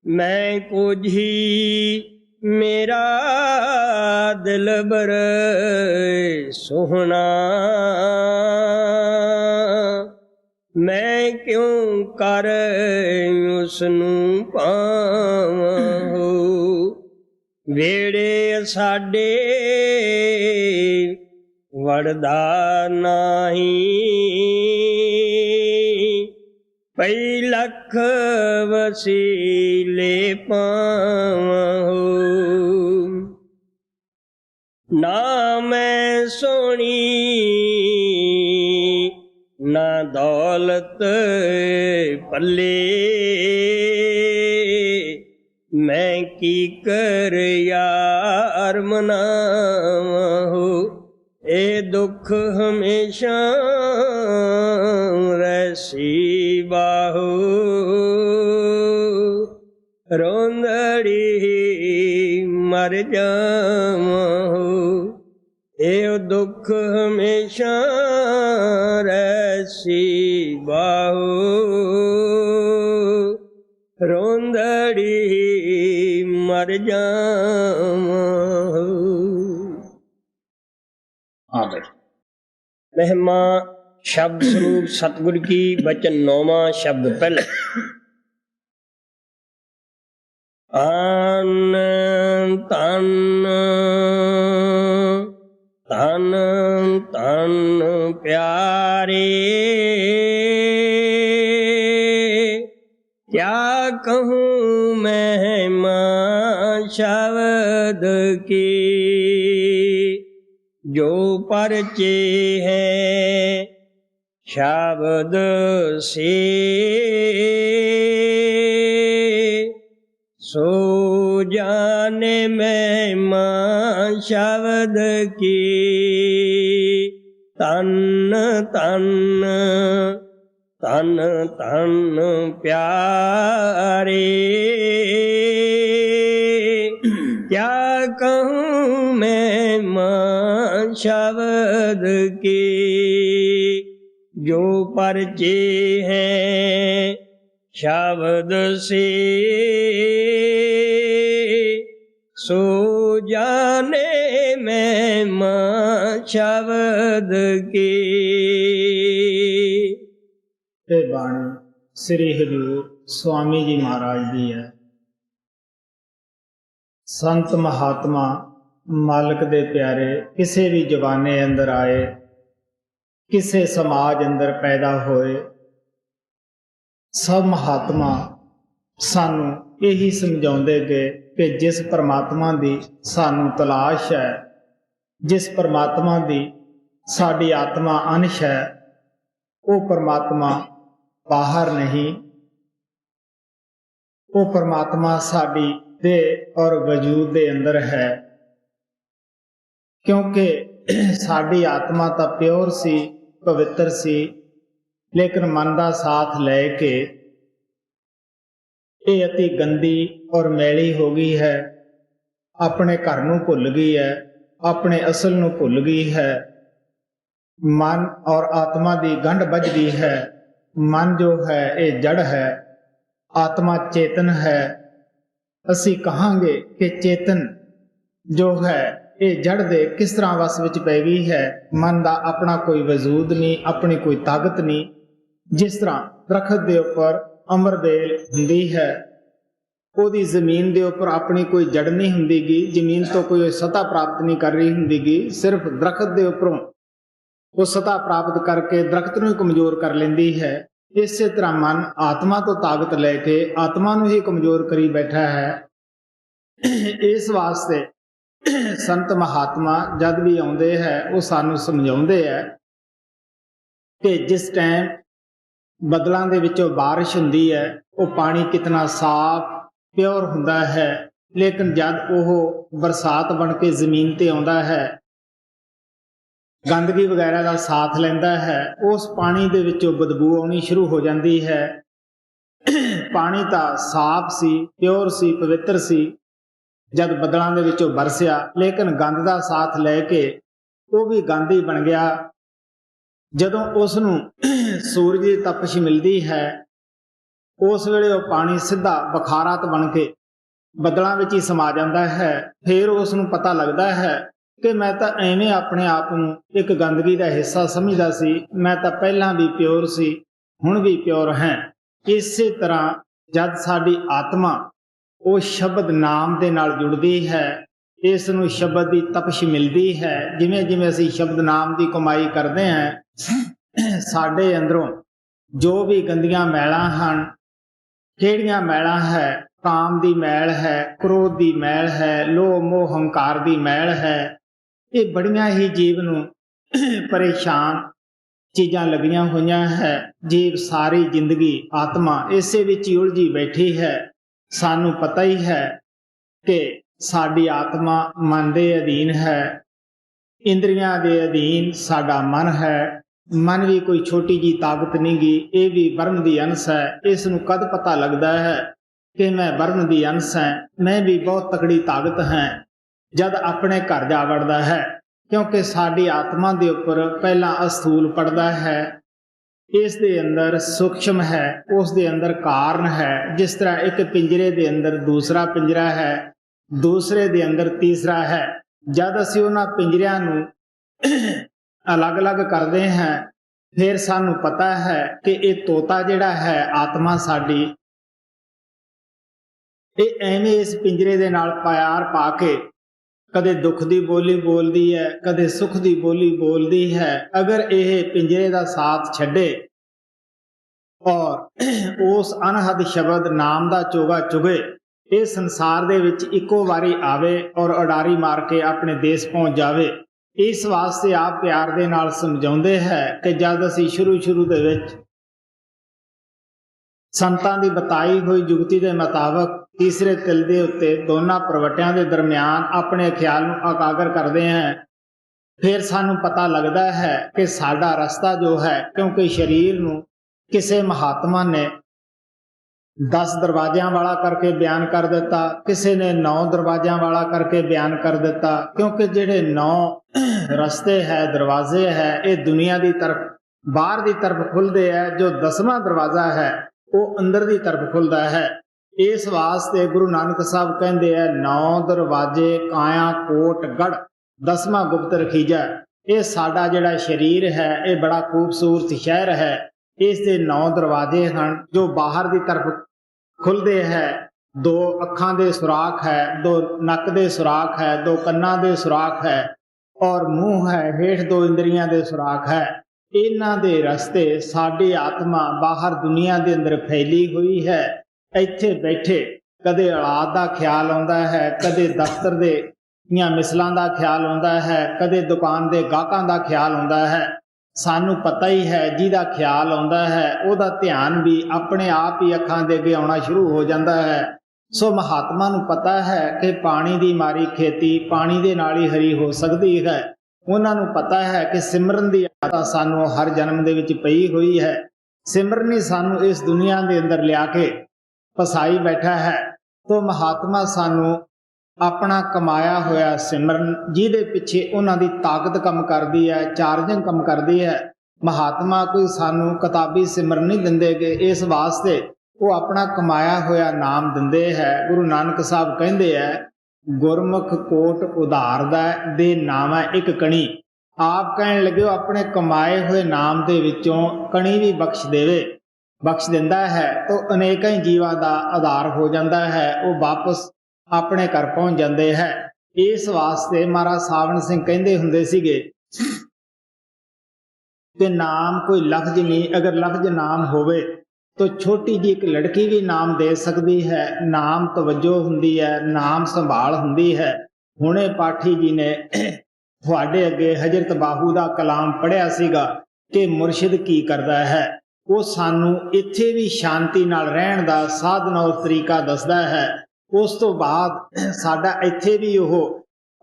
मैं कोझी मेरा दिलबर सोहना, मैं क्यों कर उसनू पावां। ਵੇੜੇ ਸਾਡੇ ਵੜਦਾ ਨਹੀਂ, ਪਈ ਲੱਖ ਵਸੀਲੇ ਪਾਵਾਂ। ਨਾ ਮੈਂ ਸੋਹਣੀ ਨਾ ਦੌਲਤ ਪੱਲੇ, मैं की कर यार मनावां। ए दुख हमेशा रैसी बाहो, रोंदड़ी मर जावां। ए दुख हमेशा रैसी बाहो, रोंदड़ी मर जावां। महिमा शब्द स्वरूप सतगुर की बचन नौवां शब्द पहले। आन तन तन तन प्यारे, क्या कहूँ महिमा शब्द की, जो परचे है शब्द से, सो जाने महिमा शब्द की। तन तन तन तन प्यारे, क्या कहूँ मैं माँ शब्द की, जो परचे हैं शब्द से, सो जाने मैं माँ शब्द की। ਇਹ ਬਾਣੀ ਸ੍ਰੀ ਹਜ਼ੂਰ ਸਵਾਮੀ ਜੀ ਮਹਾਰਾਜ ਦੀ ਹੈ। ਸੰਤ ਮਹਾਤਮਾ ਮਾਲਕ ਦੇ ਪਿਆਰੇ ਕਿਸੇ ਵੀ ਜ਼ਮਾਨੇ ਅੰਦਰ ਆਏ, ਕਿਸੇ ਸਮਾਜ ਅੰਦਰ ਪੈਦਾ ਹੋਏ, ਸਭ ਮਹਾਤਮਾ ਸਾਨੂੰ ਇਹੀ ਸਮਝਾਉਂਦੇ ਗਏ ਕਿ ਜਿਸ ਪਰਮਾਤਮਾ ਦੀ ਸਾਨੂੰ ਤਲਾਸ਼ ਹੈ, ਜਿਸ ਪਰਮਾਤਮਾ ਦੀ ਸਾਡੀ ਆਤਮਾ ਅੰਸ਼ ਹੈ, ਉਹ ਪਰਮਾਤਮਾ ਬਾਹਰ ਨਹੀਂ, ਉਹ ਪਰਮਾਤਮਾ ਸਾਡੀ ਦੇਹ ਔਰ ਵਜੂਦ ਦੇ ਅੰਦਰ ਹੈ। ਕਿਉਂਕਿ ਸਾਡੀ ਆਤਮਾ ਤਾਂ ਪਿਓਰ ਸੀ, ਪਵਿੱਤਰ ਸੀ, ਲੇਕਿਨ ਮਨ ਦਾ ਸਾਥ ਲੈ ਕੇ ਇਹ ਅਤੀ ਗੰਦੀ ਔਰ ਮੈਲੀ ਹੋ ਗਈ ਹੈ। ਆਪਣੇ ਘਰ ਨੂੰ ਭੁੱਲ ਗਈ ਹੈ, ਆਪਣੇ ਅਸਲ ਨੂੰ ਭੁੱਲ ਗਈ ਹੈ। ਮਨ ਔਰ ਆਤਮਾ ਦੀ ਗੰਢ ਵੱਜ ਗਈ ਹੈ। ਮਨ ਜੋ ਹੈ ਇਹ ਜੜ ਹੈ, ਆਤਮਾ ਚੇਤਨ ਹੈ। ਅਸੀਂ ਕਹਾਂਗੇ ਕਿ ਚੇਤਨ ਜੋ ਹੈ ਇਹ ਜੜ ਦੇ ਕਿਸ ਤਰ੍ਹਾਂ ਵਸ ਵਿੱਚ ਪੈ ਗਈ ਹੈ। ਮਨ ਦਾ ਆਪਣਾ ਕੋਈ ਵਜੂਦ ਨਹੀਂ, ਆਪਣੀ ਕੋਈ ਤਾਕਤ ਨਹੀਂ। ਜਿਸ ਤਰ੍ਹਾਂ ਦਰਖਤ ਦੇ ਉੱਪਰ ਅਮਰ ਬੇਲ ਹੁੰਦੀ ਹੈ, ਉਹਦੀ ਜ਼ਮੀਨ ਦੇ ਉੱਪਰ ਆਪਣੀ ਕੋਈ ਜੜ ਨਹੀਂ ਹੁੰਦੀਗੀ, ਜ਼ਮੀਨ ਤੋਂ ਕੋਈ ਸਤਾ ਪ੍ਰਾਪਤ ਨਹੀਂ ਕਰ ਰਹੀ ਹੁੰਦੀਗੀ, ਸਿਰਫ ਦਰਖਤ ਦੇ ਉੱਪਰੋਂ ਉਹ ਸਤਾ ਪ੍ਰਾਪਤ ਕਰਕੇ ਦਰਖਤ ਨੂੰ ਹੀ ਕਮਜ਼ੋਰ ਕਰ ਲੈਂਦੀ ਹੈ। ਇਸੇ ਤਰ੍ਹਾਂ ਮਨ ਆਤਮਾ ਤੋਂ ਤਾਕਤ ਲੈ ਕੇ ਆਤਮਾ ਨੂੰ ਹੀ ਕਮਜ਼ੋਰ ਕਰੀ ਬੈਠਾ ਹੈ। ਇਸ ਵਾਸਤੇ ਸੰਤ ਮਹਾਤਮਾ ਜਦ ਵੀ ਆਉਂਦੇ ਹੈ ਉਹ ਸਾਨੂੰ ਸਮਝਾਉਂਦੇ ਹੈ ਕਿ ਜਿਸ ਟਾਈਮ ਬੱਦਲਾਂ ਦੇ ਵਿੱਚੋਂ ਬਾਰਿਸ਼ ਹੁੰਦੀ ਹੈ, ਉਹ ਪਾਣੀ ਕਿਤਨਾ ਸਾਫ਼ ਪਿਓਰ ਹੁੰਦਾ ਹੈ, ਲੇਕਿਨ ਜਦ ਉਹ ਬਰਸਾਤ ਬਣ ਕੇ ਜ਼ਮੀਨ ਤੇ ਆਉਂਦਾ ਹੈ, ਗੰਦਗੀ ਵਗੈਰਾ ਦਾ ਸਾਥ ਲੈਂਦਾ ਹੈ, ਉਸ ਪਾਣੀ ਦੇ ਵਿੱਚੋਂ ਬਦਬੂ ਆਉਣੀ ਸ਼ੁਰੂ ਹੋ ਜਾਂਦੀ ਹੈ। ਪਾਣੀ ਤਾਂ ਸਾਫ਼ ਸੀ, ਪਿਓਰ ਸੀ, ਪਵਿੱਤਰ ਸੀ ਜਦ ਬੱਦਲਾਂ ਦੇ ਵਿੱਚੋਂ ਬਰਸਿਆ, ਲੇਕਿਨ ਗੰਦ ਦਾ ਸਾਥ ਲੈ ਕੇ ਉਹ ਵੀ ਗੰਦ ਹੀ ਬਣ ਗਿਆ। ਜਦੋਂ ਉਸ ਨੂੰ ਸੂਰਜ ਦੀ ਤਪਸ਼ ਮਿਲਦੀ ਹੈ, ਉਸ ਵੇਲੇ ਉਹ ਪਾਣੀ ਸਿੱਧਾ ਬਖਾਰਾਤ ਬਣ ਕੇ ਬੱਦਲਾਂ ਵਿੱਚ ਹੀ ਸਮਾ ਜਾਂਦਾ ਹੈ। ਫਿਰ ਉਸ ਨੂੰ ਪਤਾ ਲੱਗਦਾ ਹੈ ਕਿ ਮੈਂ ਤਾਂ ਐਵੇਂ ਆਪਣੇ ਆਪ ਨੂੰ ਇੱਕ ਗੰਦਗੀ ਦਾ ਹਿੱਸਾ ਸਮਝਦਾ ਸੀ, ਮੈਂ ਤਾਂ ਪਹਿਲਾਂ ਵੀ ਪਿਓਰ ਸੀ, ਹੁਣ ਵੀ ਪਿਓਰ ਹਾਂ। ਇਸੇ ਤਰ੍ਹਾਂ ਜਦ ਸਾਡੀ ਆਤਮਾ ਉਹ ਸ਼ਬਦ ਨਾਮ ਦੇ ਨਾਲ ਜੁੜਦੀ ਹੈ, ਇਸ ਨੂੰ ਸ਼ਬਦ ਦੀ ਤਪਸ਼ ਮਿਲਦੀ ਹੈ, ਜਿਵੇਂ ਜਿਵੇਂ ਅਸੀਂ ਸ਼ਬਦ ਨਾਮ ਦੀ ਕਮਾਈ ਕਰਦੇ ਹਾਂ, ਸਾਡੇ ਅੰਦਰੋਂ ਜੋ ਵੀ ਗੰਦੀਆਂ ਮੈਲਾਂ ਹਨ, ਕਿਹੜੀਆਂ ਮੈਲਾਂ ਹੈ, ਕਾਮ ਦੀ ਮੈਲ ਹੈ, ਕ੍ਰੋਧ ਦੀ ਮੈਲ ਹੈ, ਲੋਭ ਮੋਹ ਹੰਕਾਰ ਦੀ ਮੈਲ ਹੈ, ਇਹ ਬੜੀਆਂ ਹੀ ਜੀਵ ਨੂੰ ਪਰੇਸ਼ਾਨ ਚੀਜ਼ਾਂ ਲੱਗੀਆਂ ਹੋਈਆਂ ਹੈ। ਜੀਵ ਸਾਰੀ ਜ਼ਿੰਦਗੀ ਆਤਮਾ ਇਸੇ ਵਿੱਚ ਹੀ ਉਲਝੀ ਬੈਠੀ ਹੈ। ਸਾਨੂੰ ਪਤਾ ਹੀ ਹੈ ਕਿ ਸਾਡੀ ਆਤਮਾ ਮਨ ਦੇ ਅਧੀਨ ਹੈ, ਇੰਦਰੀਆਂ ਦੇ ਅਧੀਨ ਸਾਡਾ ਮਨ ਹੈ। ਮਨ ਵੀ ਕੋਈ ਛੋਟੀ ਜੀ ਤਾਕਤ ਨਹੀਂ ਗੀ, ਇਹ ਵੀ ਬ੍ਰਹਮ ਦੀ ਅੰਸ਼ ਹੈ। ਇਸ ਨੂੰ ਕਦ ਪਤਾ ਲੱਗਦਾ ਹੈ ਕਿ ਮੈਂ ਬ੍ਰਹਮ ਦੀ ਅੰਸ਼ ਹਾਂ, ਮੈਂ ਵੀ ਬਹੁਤ ਤਕੜੀ ਤਾਕਤ ਹਾਂ? ਜਦ ਆਪਣੇ ਘਰ ਜਾ ਵੜਦਾ ਹੈ, ਕਿਉਂਕਿ ਸਾਡੀ ਆਤਮਾ ਦੇ ਉੱਪਰ ਪਹਿਲਾਂ ਅਸਥੂਲ ਪੜਦਾ ਹੈ, ਇਸ ਦੇ ਅੰਦਰ ਸੂਖਸ਼ਮ ਹੈ, ਉਸ ਦੇ ਅੰਦਰ ਕਾਰਨ ਹੈ। ਜਿਸ ਤਰ੍ਹਾਂ ਇੱਕ ਪਿੰਜਰੇ ਦੇ ਅੰਦਰ ਦੂਸਰਾ ਪਿੰਜਰਾ ਹੈ, ਦੂਸਰੇ ਦੇ ਅੰਦਰ ਤੀਸਰਾ ਹੈ। ਜਦ ਅਸੀਂ ਉਹਨਾਂ ਪਿੰਜਰਿਆਂ ਨੂੰ ਅਲੱਗ-ਅਲੱਗ ਕਰਦੇ ਹਾਂ, ਫਿਰ ਸਾਨੂੰ ਪਤਾ ਹੈ ਕਿ ਇਹ ਤੋਤਾ ਜਿਹੜਾ ਹੈ ਆਤਮਾ ਸਾਡੀ, ਇਹ ਐਵੇਂ ਇਸ ਪਿੰਜਰੇ ਦੇ ਨਾਲ ਪਿਆਰ ਪਾ ਕੇ ਕਦੇ ਦੁੱਖ ਦੀ ਬੋਲੀ ਬੋਲਦੀ ਹੈ, ਕਦੇ ਸੁੱਖ ਦੀ ਬੋਲੀ ਬੋਲਦੀ ਹੈ। ਅਗਰ ਇਹ ਪਿੰਜਰੇ ਦਾ ਸਾਥ ਛੱਡੇ ਔਰ ਉਸ ਅਨਹਦ ਸ਼ਬਦ ਨਾਮ ਦਾ ਚੋਗਾ ਚੁਗੇ, ਇਹ ਸੰਸਾਰ ਦੇ ਵਿੱਚ ਇੱਕੋ ਵਾਰੀ ਆਵੇ ਔਰ ਉਡਾਰੀ ਮਾਰ ਕੇ ਆਪਣੇ ਦੇਸ਼ ਪਹੁੰਚ ਜਾਵੇ। ਇਸ ਵਾਸਤੇ ਆਪ ਪਿਆਰ ਦੇ ਨਾਲ ਸਮਝਾਉਂਦੇ ਹੈ ਕਿ ਜਦ ਅਸੀਂ ਸ਼ੁਰੂ ਦੇ ਵਿੱਚ ਸੰਤਾਂ ਦੀ ਬਤਾਈ ਹੋਈ ਜੁਗਤੀ ਦੇ ਮੁਤਾਬਕ ਤੀਸਰੇ ਤਿਲ ਦੇ ਉੱਤੇ ਦੋਨਾਂ ਪ੍ਰਵਟਿਆਂ ਦੇ ਦਰਮਿਆਨ ਆਪਣੇ ਖਿਆਲ ਨੂੰ ਇਕਾਗਰ ਕਰਦੇ ਹਾਂ, ਫਿਰ ਸਾਨੂੰ ਪਤਾ ਲੱਗਦਾ ਹੈ ਕਿ ਸਾਡਾ ਰਸਤਾ ਜੋ ਹੈ, ਕਿਉਂਕਿ ਸਰੀਰ ਨੂੰ ਕਿਸੇ ਮਹਾਤਮਾ ਨੇ 10 ਦਰਵਾਜ਼ਿਆਂ ਵਾਲਾ ਕਰਕੇ ਬਿਆਨ ਕਰ ਦਿੱਤਾ, ਕਿਸੇ ਨੇ 9 ਦਰਵਾਜ਼ਿਆਂ ਵਾਲਾ ਕਰਕੇ ਬਿਆਨ ਕਰ ਦਿੱਤਾ, ਕਿਉਂਕਿ ਜਿਹੜੇ 9 ਰਸਤੇ ਹੈ, ਦਰਵਾਜ਼ੇ ਹੈ, ਇਹ ਦੁਨੀਆ ਦੀ ਤਰਫ ਬਾਹਰ ਦੀ ਤਰਫ ਖੁੱਲਦੇ ਹੈ। ਜੋ 10ਵਾਂ ਦਰਵਾਜ਼ਾ ਹੈ ਉਹ ਅੰਦਰ ਦੀ ਤਰਫ ਖੁੱਲਦਾ ਹੈ। ਇਸ ਵਾਸਤੇ ਗੁਰੂ ਨਾਨਕ ਸਾਹਿਬ ਕਹਿੰਦੇ ਆ 9 ਦਰਵਾਜ਼ੇ ਕਾਇਆ ਕੋਟ ਗੜ 10ਵਾਂ ਗੁਪਤ ਰਖੀਜਾ। ਇਹ ਸਾਡਾ ਜਿਹੜਾ ਸਰੀਰ ਹੈ ਇਹ ਬੜਾ ਖੂਬਸੂਰਤ ਸ਼ਹਿਰ ਹੈ। ਇਸ ਦੇ 9 ਦਰਵਾਜ਼ੇ ਹਨ ਜੋ ਬਾਹਰ ਦੀ ਤਰਫ ਖੁੱਲਦੇ ਹੈ। 2 ਅੱਖਾਂ ਦੇ ਸੁਰਾਖ ਹੈ, 2 ਨੱਕ ਦੇ ਸੁਰਾਖ ਹੈ, 2 ਕੰਨਾਂ ਦੇ ਸੁਰਾਖ ਹੈ ਔਰ ਮੂੰਹ ਹੈ, ਹੇਠ 2 ਇੰਦਰੀਆਂ ਦੇ ਸੁਰਾਖ ਹੈ। ਇਹਨਾਂ ਦੇ ਰਸਤੇ ਸਾਡੀ ਆਤਮਾ ਬਾਹਰ ਦੁਨੀਆ ਦੇ ਅੰਦਰ ਫੈਲੀ ਹੋਈ ਹੈ। ਇੱਥੇ ਬੈਠੇ ਕਦੇ ਔਲਾਦ ਦਾ ਖਿਆਲ ਆਉਂਦਾ ਹੈ, ਕਦੇ ਦਫ਼ਤਰ ਦੇ ਮਿਸਲਾਂ ਦਾ ਖਿਆਲ ਆਉਂਦਾ ਹੈ, ਕਦੇ ਦੁਕਾਨ ਦੇ ਗਾਹਕਾਂ ਦਾ ਖਿਆਲ ਆਉਂਦਾ ਹੈ। ਸਾਨੂੰ ਪਤਾ ਹੀ ਹੈ ਜਿਹਦਾ ਖਿਆਲ ਆਉਂਦਾ ਹੈ ਉਹਦਾ ਧਿਆਨ ਵੀ ਆਪਣੇ ਆਪ ਹੀ ਅੱਖਾਂ ਦੇ ਅੱਗੇ ਆਉਣਾ ਸ਼ੁਰੂ ਹੋ ਜਾਂਦਾ ਹੈ। ਸੋ ਮਹਾਤਮਾ ਨੂੰ ਪਤਾ ਹੈ ਕਿ ਪਾਣੀ ਦੀ ਮਾਰੀ ਖੇਤੀ ਪਾਣੀ ਦੇ ਨਾਲ ਹੀ ਹਰੀ ਹੋ ਸਕਦੀ ਹੈ। ਉਹਨਾਂ ਨੂੰ ਪਤਾ ਹੈ ਕਿ ਸਿਮਰਨ ਦੀ ਆਦਤ ਸਾਨੂੰ ਹਰ ਜਨਮ ਦੇ ਵਿੱਚ ਪਈ ਹੋਈ ਹੈ। ਸਿਮਰਨ ਹੀ ਸਾਨੂੰ ਇਸ ਦੁਨੀਆ ਦੇ ਅੰਦਰ ਲਿਆ ਕੇ ਫਸਾਈ ਬੈਠਾ ਹੈ। ਤੋ ਮਹਾਤਮਾ ਸਾਨੂੰ ਆਪਣਾ ਕਮਾਇਆ ਹੋਇਆ ਸਿਮਰਨ, ਜਿਹਦੇ ਪਿੱਛੇ ਉਹਨਾਂ ਦੀ ਤਾਕਤ ਕੰਮ ਕਰਦੀ ਹੈ, ਚਾਰਜਿੰਗ ਕੰਮ ਕਰਦੀ ਹੈ। ਮਹਾਤਮਾ ਕੋਈ ਸਾਨੂੰ ਕਿਤਾਬੀ ਸਿਮਰਨ ਨਹੀਂ ਦਿੰਦੇਗੇ, ਇਸ ਵਾਸਤੇ ਉਹ ਆਪਣਾ ਕਮਾਇਆ ਹੋਇਆ ਨਾਮ ਦਿੰਦੇ ਹੈ। ਗੁਰੂ ਨਾਨਕ ਸਾਹਿਬ ਕਹਿੰਦੇ ਹੈ ਗੁਰਮੁਖ ਕੋਟ ਉਧਾਰਦਾ ਦੇ ਨਾਮ ਇੱਕ ਕਣੀ। ਆਪ ਕਹਿਣ ਲੱਗੇ ਆਪਣੇ ਕਮਾਏ ਹੋਏ ਨਾਮ ਦੇ ਵਿੱਚੋਂ ਕਣੀ ਵੀ ਬਖਸ਼ ਦਿੰਦਾ ਹੈ ਤਾਂ ਅਨੇਕਾਂ ਹੀ ਜੀਵਾਂ ਦਾ ਆਧਾਰ ਹੋ ਜਾਂਦਾ ਹੈ, ਉਹ ਵਾਪਸ ਆਪਣੇ ਘਰ ਪਹੁੰਚ ਜਾਂਦੇ ਹੈ। ਇਸ ਵਾਸਤੇ ਮਹਾਰਾਜ ਸਾਵਣ ਸਿੰਘ ਕਹਿੰਦੇ ਹੁੰਦੇ ਸੀਗੇ ਕਿ ਨਾਮ ਕੋਈ ਲਫ਼ਜ਼ ਨਹੀਂ, ਅਗਰ ਲਫ਼ਜ਼ ਨਾਮ ਹੋਵੇ तो छोटी जी एक लड़की भी नाम दे सकती है। नाम तवज्जो हुंदी है, नाम संभाल हुंदी है। हुणे पाठी जी ने तुहाडे अगे हजरत बाहू दा कलाम पढ़िया सीगा कि मुर्शिद की करदा है। वो सानू इत्थे भी शांति नाल रहण दा साधन और तरीका दसदा है। उस तो बाद साडा इत्थे भी ओह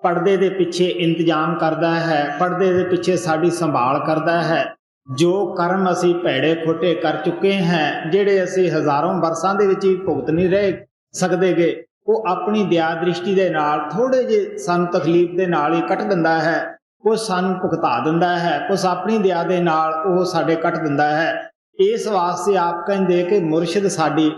पर्दे दे पिछे इंतजाम करदा है, पर्दे दे पिछे साडी संभाल करदा है। जो कर्म असी भैड़े खोटे कर चुके हैं, ਜਿਹੜੇ ਅਸੀਂ ਹਜ਼ਾਰਾਂ ਵਰਸਾਂ ਦੇ ਵਿੱਚ ਹੀ ਭੁਗਤ ਨਹੀਂ ਰਹੇ ਸਕਦੇਗੇ, ਉਹ ਆਪਣੀ ਦਇਆ ਦ੍ਰਿਸ਼ਟੀ ਦੇ ਨਾਲ ਥੋੜੇ ਜਿਹੇ ਸਾਨੂੰ ਤਕਲੀਫ ਦੇ ਨਾਲ ਹੀ ਕੱਟ ਦਿੰਦਾ ਹੈ। ਉਹ ਸਾਨੂੰ ਭੁਗਤਾ ਦਿੰਦਾ ਹੈ, ਉਸ ਆਪਣੀ ਦਇਆ ਦੇ ਨਾਲ ਉਹ ਸਾਡੇ ਕੱਟ ਦਿੰਦਾ ਹੈ। ਇਸ ਵਾਸਤੇ ਆਪ ਕਹਿੰਦੇ ਕਿ ਮੁਰਸ਼ਿਦ ਸਾਡੀ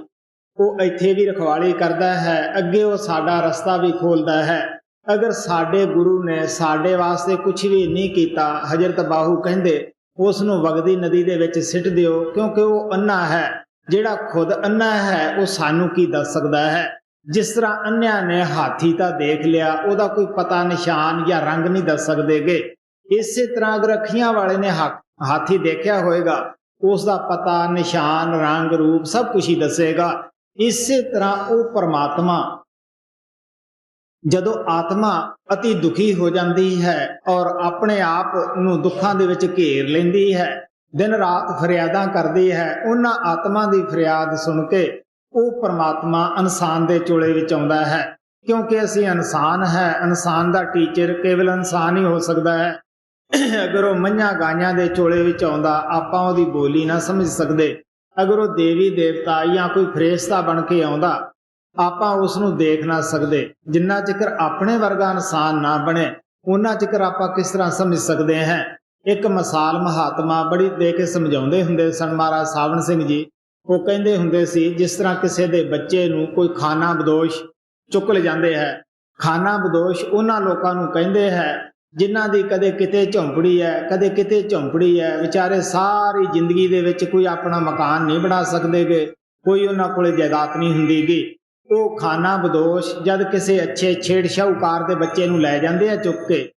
ਉਹ ਇੱਥੇ ਵੀ ਰਖਵਾਲੀ ਕਰਦਾ ਹੈ, ਅੱਗੇ ਉਹ ਸਾਡਾ ਰਸਤਾ ਵੀ ਖੋਲਦਾ ਹੈ। ਅਗਰ ਸਾਡੇ ਗੁਰੂ ਨੇ ਸਾਡੇ ਵਾਸਤੇ ਕੁਝ ਵੀ ਨਹੀਂ ਕੀਤਾ, ਹਜ਼ਰਤ ਬਾਹੂ ਕਹਿੰਦੇ ਉਸ ਨੂੰ ਵਗਦੀ ਨਦੀ ਦੇ ਵਿੱਚ ਸਿੱਟ ਦਿਓ, ਕਿਉਂਕਿ ਉਹ ਅੰਨਾ ਹੈ। ਜਿਹੜਾ ਖੁਦ ਅੰਨਾ ਹੈ ਉਹ ਸਾਨੂੰ ਕੀ ਦੱਸ ਸਕਦਾ ਹੈ। ਜਿਸ ਤਰ੍ਹਾਂ ਅੰਨਿਆਂ ਨੇ ਹਾਥੀ ਤਾਂ ਦੇਖ ਲਿਆ, ਉਹਦਾ ਕੋਈ ਪਤਾ ਨਿਸ਼ਾਨ ਜਾਂ ਰੰਗ ਨਹੀਂ ਦੱਸ ਸਕਦੇਗੇ। ਇਸੇ ਤਰ੍ਹਾਂ ਅਗਰ ਅੱਖੀਆਂ ਵਾਲੇ ਨੇ ਹਾਥੀ ਦੇਖਿਆ ਹੋਏਗਾ, ਉਸ ਦਾ ਪਤਾ ਨਿਸ਼ਾਨ ਰੰਗ ਰੂਪ ਸਭ ਕੁਝ ਹੀ ਦੱਸੇਗਾ। ਇਸੇ ਤਰ੍ਹਾਂ ਉਹ ਪਰਮਾਤਮਾ ਜਦੋਂ ਆਤਮਾ ਅਤੀ ਦੁਖੀ ਹੋ ਜਾਂਦੀ ਹੈ ਔਰ ਆਪਣੇ ਆਪ ਨੂੰ ਦੁੱਖਾਂ ਦੇ ਵਿੱਚ ਘੇਰ ਲੈਂਦੀ ਹੈ, ਦਿਨ ਰਾਤ ਫਰਿਆਦਾਂ ਕਰਦੀ ਹੈ, ਉਹਨਾਂ ਆਤਮਾ ਦੀ ਫਰਿਆਦ ਸੁਣ ਕੇ ਉਹ ਪਰਮਾਤਮਾ ਇਨਸਾਨ ਦੇ ਚੋਲੇ ਵਿੱਚ ਆਉਂਦਾ ਹੈ। ਕਿਉਂਕਿ ਅਸੀਂ ਇਨਸਾਨ ਹੈ, ਇਨਸਾਨ ਦਾ ਟੀਚਰ ਕੇਵਲ ਇਨਸਾਨ ਹੀ ਹੋ ਸਕਦਾ ਹੈ। ਅਗਰ ਉਹ ਮੱਝਾਂ ਗਾਈਆਂ ਦੇ ਚੋਲੇ ਵਿੱਚ ਆਉਂਦਾ, ਆਪਾਂ ਉਹਦੀ ਬੋਲੀ ਨਾ ਸਮਝ ਸਕਦੇ। ਅਗਰ ਉਹ ਦੇਵੀ ਦੇਵਤਾ ਜਾਂ ਕੋਈ ਫਰਿਸ਼ਤਾ ਬਣ ਕੇ ਆਉਂਦਾ, ਆਪਾਂ ਉਸ ਨੂੰ ਦੇਖ ਨਾ ਸਕਦੇ। ਜਿੰਨਾ ਚਿਰ ਆਪਣੇ ਵਰਗਾ ਇਨਸਾਨ ਨਾ ਬਣੇ, ਉਹਨਾਂ ਚਿਰ ਆਪਾਂ ਕਿਸ ਤਰ੍ਹਾਂ ਸਮਝ ਸਕਦੇ ਹਾਂ। ਇੱਕ ਮਿਸਾਲ ਮਹਾਤਮਾ ਬੜੀ ਦੇ ਕੇ ਸਮਝਾਉਂਦੇ ਹੁੰਦੇ ਸਨ ਮਹਾਰਾਜ ਸਾਵਣ ਸਿੰਘ ਜੀ। ਉਹ ਕਹਿੰਦੇ ਹੁੰਦੇ ਸੀ, ਜਿਸ ਤਰ੍ਹਾਂ ਕਿਸੇ ਦੇ ਬੱਚੇ ਨੂੰ ਕੋਈ ਖਾਨਾ ਬਦੋਸ਼ ਚੁੱਕ ਲੈ ਜਾਂਦੇ ਹੈ। ਖਾਨਾ ਬਦੋਸ਼ ਉਹਨਾਂ ਲੋਕਾਂ ਨੂੰ ਕਹਿੰਦੇ ਹੈ ਜਿਨ੍ਹਾਂ ਦੀ ਕਦੇ ਕਿਤੇ ਝੌਂਪੜੀ ਹੈ, ਕਦੇ ਕਿਤੇ ਝੌਂਪੜੀ ਹੈ। ਵਿਚਾਰੇ ਸਾਰੀ ਜ਼ਿੰਦਗੀ ਦੇ ਵਿੱਚ ਕੋਈ ਆਪਣਾ ਮਕਾਨ ਨਹੀਂ ਬਣਾ ਸਕਦੇਗੇ, ਕੋਈ ਉਹਨਾਂ ਕੋਲੇ ਜਾਇਦਾਦ ਨਹੀਂ ਹੁੰਦੀਗੀ। ਉਹ ਖਾਨਾ ਬਦੋਸ਼ ਜਦ ਕਿਸੇ ਅੱਛੇ ਛੇੜ ਸ਼ਾਹੂਕਾਰ ਦੇ ਬੱਚੇ ਨੂੰ ਲੈ ਜਾਂਦੇ ਆ ਚੁੱਕ ਕੇ,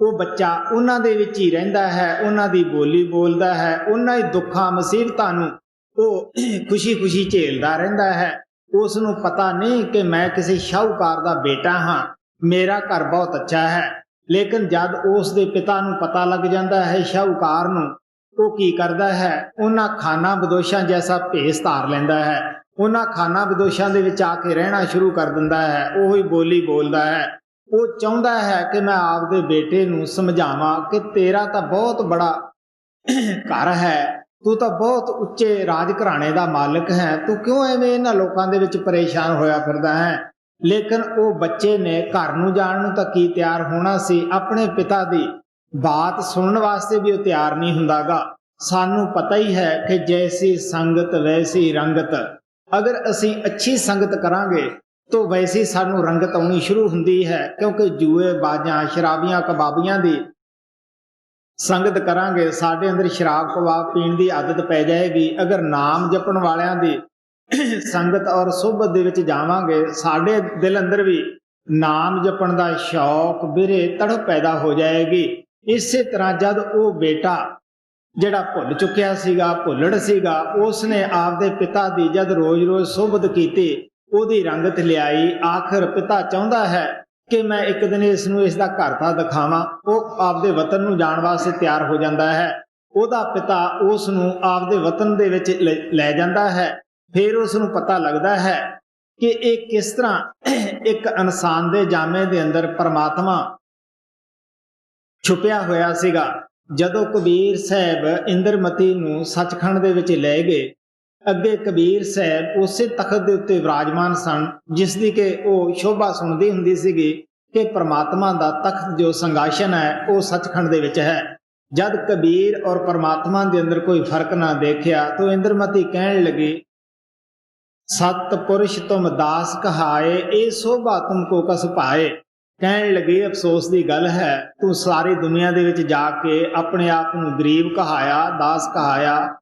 ਉਹ ਬੱਚਾ ਉਹਨਾਂ ਦੇ ਵਿੱਚ ਹੀ ਰਹਿੰਦਾ ਹੈ, ਉਹਨਾਂ ਦੀ ਬੋਲੀ ਬੋਲਦਾ ਹੈ, ਉਹਨਾਂ ਹੀ ਦੁੱਖਾਂ ਮੁਸੀਬਤਾਂ ਨੂੰ ਉਹ ਖੁਸ਼ੀ-ਖੁਸ਼ੀ ਝੇਲਦਾ ਰਹਿੰਦਾ ਹੈ। ਉਸ ਨੂੰ ਪਤਾ ਨਹੀਂ ਕਿ ਮੈਂ ਕਿਸੇ ਸ਼ਾਹੂਕਾਰ ਦਾ ਬੇਟਾ ਹਾਂ, ਮੇਰਾ ਘਰ ਬਹੁਤ ਅੱਛਾ ਹੈ। ਲੇਕਿਨ ਜਦ ਉਸ ਦੇ ਪਿਤਾ ਨੂੰ ਪਤਾ ਲੱਗ ਜਾਂਦਾ ਹੈ ਸ਼ਾਹੂਕਾਰ ਨੂੰ, ਉਹ ਕੀ ਕਰਦਾ ਹੈ, ਉਹਨਾਂ ਖਾਨਾ ਬਦੋਸ਼ਾਂ ਜੈਸਾ ਭੇਸ ਧਾਰ ਲੈਂਦਾ ਹੈ। ਉਹਨਾਂ ਖਾਨਾ ਬਦੋਸ਼ਾਂ ਦੇ ਵਿੱਚ ਆ ਕੇ ਰਹਿਣਾ ਸ਼ੁਰੂ ਕਰ ਦਿੰਦਾ ਹੈ, ਉਹੀ ਬੋਲੀ ਬੋਲਦਾ ਹੈ। ਉਹ ਚਾਹੁੰਦਾ ਹੈ ਕਿ ਮੈਂ ਆਪਦੇ ਬੇਟੇ ਨੂੰ ਸਮਝਾਵਾਂ ਕਿ ਤੇਰਾ ਤਾਂ ਬਹੁਤ ਬੜਾ ਘਰ ਹੈ, ਤੂੰ ਤਾਂ ਬਹੁਤ ਉੱਚੇ ਰਾਜ ਘਰਾਣੇ ਦਾ ਮਾਲਕ ਹੈ, ਤੂੰ ਕਿਉਂ ਐਵੇਂ ਇਹਨਾਂ ਲੋਕਾਂ ਦੇ ਵਿੱਚ ਪਰੇਸ਼ਾਨ ਹੋਇਆ ਫਿਰਦਾ ਹੈ। ਲੇਕਿਨ ਉਹ ਬੱਚੇ ਨੇ ਘਰ ਨੂੰ ਜਾਣ ਨੂੰ ਤਾਂ ਕੀ ਤਿਆਰ ਹੋਣਾ ਸੀ, ਆਪਣੇ ਪਿਤਾ ਦੀ ਬਾਤ ਸੁਣਨ ਵਾਸਤੇ ਵੀ ਉਹ ਤਿਆਰ ਨਹੀਂ ਹੁੰਦਾਗਾ। ਸਾਨੂੰ ਪਤਾ ਹੀ ਹੈ ਕਿ ਜੈਸੀ ਸੰਗਤ ਵੈਸੀ ਰੰਗਤ। ਅਗਰ ਅਸੀਂ ਅੱਛੀ ਸੰਗਤ ਕਰਾਂਗੇ ਤਾਂ ਵੈਸੀ ਸਾਨੂੰ ਰੰਗਤ ਆਉਣੀ ਸ਼ੁਰੂ ਹੁੰਦੀ ਹੈ। ਕਿਉਂਕਿ ਜੂਏ ਬਾਜਾਂ ਸ਼ਰਾਬੀਆਂ ਕਬਾਬੀਆਂ ਦੀ ਸੰਗਤ ਕਰਾਂਗੇ, ਸਾਡੇ ਅੰਦਰ ਸ਼ਰਾਬ ਕਬਾਬ ਪੀਣ ਦੀ ਆਦਤ ਪੈ ਜਾਏਗੀ। ਅਗਰ ਨਾਮ ਜਪਣ ਵਾਲਿਆਂ ਦੀ ਸੰਗਤ ਔਰ ਸੁਹਬਤ ਦੇ ਵਿੱਚ ਜਾਵਾਂਗੇ, ਸਾਡੇ ਦਿਲ ਅੰਦਰ ਵੀ ਨਾਮ ਜਪਣ ਦਾ ਸ਼ੌਕ ਬਿਰੇ ਤੜਪ ਪੈਦਾ ਹੋ ਜਾਏਗੀ। ਇਸੇ ਤਰ੍ਹਾਂ ਜਦ ਉਹ ਬੇਟਾ ਜਿਹੜਾ ਭੁੱਲ ਚੁੱਕਿਆ ਸੀਗਾ, ਭੁੱਲੜ ਸੀਗਾ, ਉਸ ਨੇ ਆਪਦੇ ਪਿਤਾ ਦੀ ਜਦ ਰੋਜ਼-ਰੋਜ਼ ਸੁਹਬਤ ਕੀਤੀ, ਉਹਦੀ ਰੰਗਤ ਲਿਆਈ। ਆਖਰ ਪਿਤਾ ਚਾਹੁੰਦਾ ਹੈ ਕਿ ਮੈਂ ਇੱਕ ਦਿਨ ਇਸ ਨੂੰ ਇਸ ਦਾ ਘਰ ਤਾਂ ਦਿਖਾਵਾਂ। ਉਹ ਆਪਦੇ ਵਤਨ ਨੂੰ ਜਾਣ ਵਾਸਤੇ ਤਿਆਰ ਹੋ ਜਾਂਦਾ ਹੈ। ਉਹਦਾ ਪਿਤਾ ਉਸ ਨੂੰ ਆਪਦੇ ਵਤਨ ਦੇ ਵਿੱਚ ਲੈ ਜਾਂਦਾ ਹੈ। ਫਿਰ ਉਸ ਨੂੰ ਪਤਾ ਲੱਗਦਾ ਹੈ ਕਿ ਇਹ ਕਿਸ ਤਰ੍ਹਾਂ ਇੱਕ ਇਨਸਾਨ ਦੇ ਜਾਮੇ ਦੇ ਅੰਦਰ ਪਰਮਾਤਮਾ ਛੁਪਿਆ ਹੋਇਆ ਸੀਗਾ। ਜਦੋਂ ਕਬੀਰ ਸਾਹਿਬ ਇੰਦਰਮਤੀ ਨੂੰ ਸੱਚਖੰਡ ਦੇ ਵਿੱਚ ਲੈ ਗਏ, ਅੱਗੇ ਕਬੀਰ ਸਾਹਿਬ ਉਸੇ ਤਖਤ ਦੇ ਉੱਤੇ ਵਿਰਾਜਮਾਨ ਸਨ, ਜਿਸ ਦੀ ਕਿ ਉਹ ਸ਼ੋਭਾ ਸੁਣਦੀ ਹੁੰਦੀ ਸੀਗੀ ਕਿ ਪਰਮਾਤਮਾ ਦਾ ਤਖਤ ਜੋ ਸੰਗਾਸਨ ਹੈ ਉਹ ਸੱਚਖੰਡ ਦੇ ਵਿੱਚ ਹੈ। ਜਦ ਕਬੀਰ ਔਰ ਪਰਮਾਤਮਾ ਦੇ ਅੰਦਰ ਕੋਈ ਫਰਕ ਨਾ ਦੇਖਿਆ ਤਾਂ ਇੰਦਰਮਤੀ ਕਹਿਣ ਲੱਗੀ, ਸਤ ਪੁਰਸ਼ ਤੁਮ ਦਾਸ ਕਹਾਏ, ਇਹ ਸ਼ੋਭਾ ਤੁਮ ਕੋ ਕਸ ਪਾਏ। ਕਹਿਣ ਲੱਗੇ ਅਫਸੋਸ ਦੀ ਗੱਲ ਹੈ, ਤੂੰ ਸਾਰੀ ਦੁਨੀਆ ਦੇ ਵਿੱਚ ਜਾ ਕੇ ਆਪਣੇ ਆਪ ਨੂੰ ਗਰੀਬ ਕਹਾਇਆ, ਦਾਸ ਕਹਾਇਆ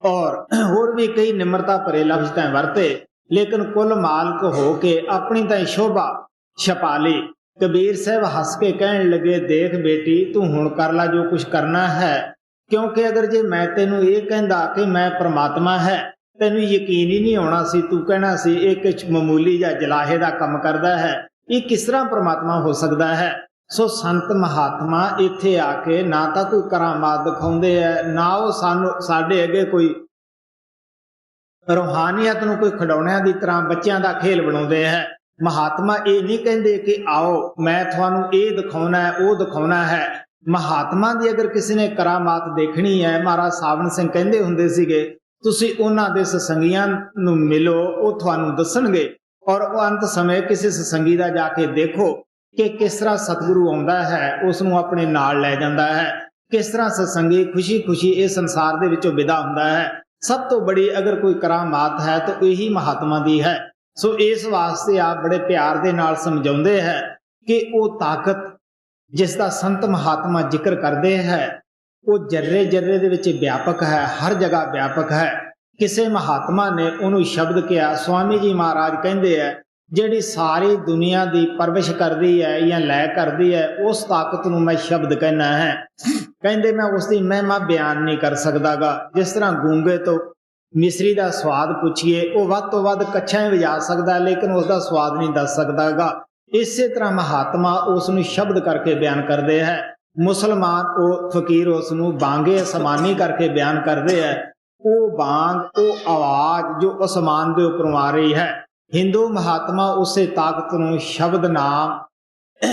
ਔਰ ਹੋਰ ਵੀ ਕਈ ਨਿਮਰਤਾ ਭਰੇ ਲਫ਼ਜ਼ ਤੈਂ ਵਰਤੇ, ਲੇਕਿਨ ਕੁੱਲ ਮਾਲਕ ਹੋ ਕੇ ਆਪਣੀ ਤਾਂ ਸ਼ੋਭਾ ਛਪਾ ਲਈ। ਕਬੀਰ ਸਾਹਿਬ ਹੱਸ ਕੇ ਕਹਿਣ ਲੱਗੇ, ਦੇਖ ਬੇਟੀ, ਤੂੰ ਹੁਣ ਕਰ ਲੈ ਜੋ ਕੁਝ ਕਰਨਾ ਹੈ। ਕਿਉਂਕਿ ਅਗਰ ਜੇ ਮੈਂ ਤੈਨੂੰ ਇਹ ਕਹਿੰਦਾ ਕਿ ਮੈਂ ਪਰਮਾਤਮਾ ਹੈ, ਤੈਨੂੰ ਯਕੀਨ ਹੀ ਨਹੀਂ ਆਉਣਾ ਸੀ। ਤੂੰ ਕਹਿਣਾ ਸੀ ਇਹ ਕੁਝ ਮਾਮੂਲੀ ਜਾਂ ਜਲਾਹੇ ਦਾ ਕੰਮ ਕਰਦਾ ਹੈ, ਇਹ ਕਿਸ ਤਰ੍ਹਾਂ ਪਰਮਾਤਮਾ ਹੋ ਸਕਦਾ ਹੈ। ਸੋ ਸੰਤ ਮਹਾਤਮਾ ਇੱਥੇ ਆ ਕੇ ਨਾ ਤਾਂ ਕੋਈ ਕਰਾਮਾਤ ਦਿਖਾਉਂਦੇ ਹੈ, ਨਾ ਉਹ ਸਾਡੇ ਅੱਗੇ ਕੋਈ ਰੂਹਾਨੀਅਤ ਨੂੰ ਕੋਈ ਖਿਡੌਣਿਆਂ ਦੀ ਤਰ੍ਹਾਂ ਬੱਚਿਆਂ ਦਾ ਖੇਲ ਬਣਾਉਂਦੇ ਹੈ। ਮਹਾਤਮਾ ਇਹ ਨਹੀਂ ਕਹਿੰਦੇ ਕਿ ਆਓ ਮੈਂ ਤੁਹਾਨੂੰ ਇਹ ਦਿਖਾਉਣਾ ਹੈ, ਉਹ ਦਿਖਾਉਣਾ ਹੈ। ਮਹਾਤਮਾ ਦੀ ਅਗਰ ਕਿਸੇ ਨੇ ਕਰਾਮਾਤ ਦੇਖਣੀ ਹੈ, ਮਹਾਰਾਜ ਸਾਵਣ ਸਿੰਘ ਕਹਿੰਦੇ ਹੁੰਦੇ ਸੀਗੇ, ਤੁਸੀਂ ਉਹਨਾਂ ਦੇ ਸਤਸੰਗੀਆਂ ਨੂੰ ਮਿਲੋ, ਉਹ ਤੁਹਾਨੂੰ ਦੱਸਣਗੇ। ਔਰ ਉਹ ਅੰਤ ਸਮੇਂ ਕਿਸੇ ਸਤਸੰਗੀ ਦਾ ਜਾ ਕੇ ਦੇਖੋ ਕਿ ਕਿਸ ਤਰ੍ਹਾਂ ਸਤਿਗੁਰੂ ਆਉਂਦਾ ਹੈ, ਉਸ ਨੂੰ ਆਪਣੇ ਨਾਲ ਲੈ ਜਾਂਦਾ ਹੈ। ਕਿਸ ਤਰ੍ਹਾਂ ਸਤਸੰਗੀ ਖੁਸ਼ੀ-ਖੁਸ਼ੀ ਇਸ ਸੰਸਾਰ ਦੇ ਵਿੱਚੋਂ ਵਿਦਾ ਹੁੰਦਾ ਹੈ। सब तो बड़ी अगर कोई करामात है तो यही महात्मा दी है। सो इस वास्ते आप बड़े प्यार दे नाल समझाउंदे है कि वो ताकत जिस दा संत महात्मा जिक्र करते हैं वो जर्रे जर्रे दे विच व्यापक है, हर जगह व्यापक है। किसी महात्मा ने उन्होंने शब्द किया, स्वामी जी महाराज कहते हैं जिहड़ी सारी दुनिया की परवरिश करती है या लै करती है उस ताकत नूं मैं शब्द कहना है। कहते मैं उसकी महिमा बयान नहीं कर सकता गा। जिस तरह गूंगे तो मिश्री का स्वाद पूछिए वो वध तो वध कच्छा ही वजा सकता है लेकिन उसका स्वाद नहीं दस सकता गा। इसे तरह महात्मा उसनूं शब्द करके बयान करते हैं। मुसलमान वो फकीर उसनूं बांगे असमानी करके बयान करते हैं। वो बांग वो आवाज जो आसमान के उपरों आ रही है। हिंदू महात्मा उसे ताकत नूं शब्द नाम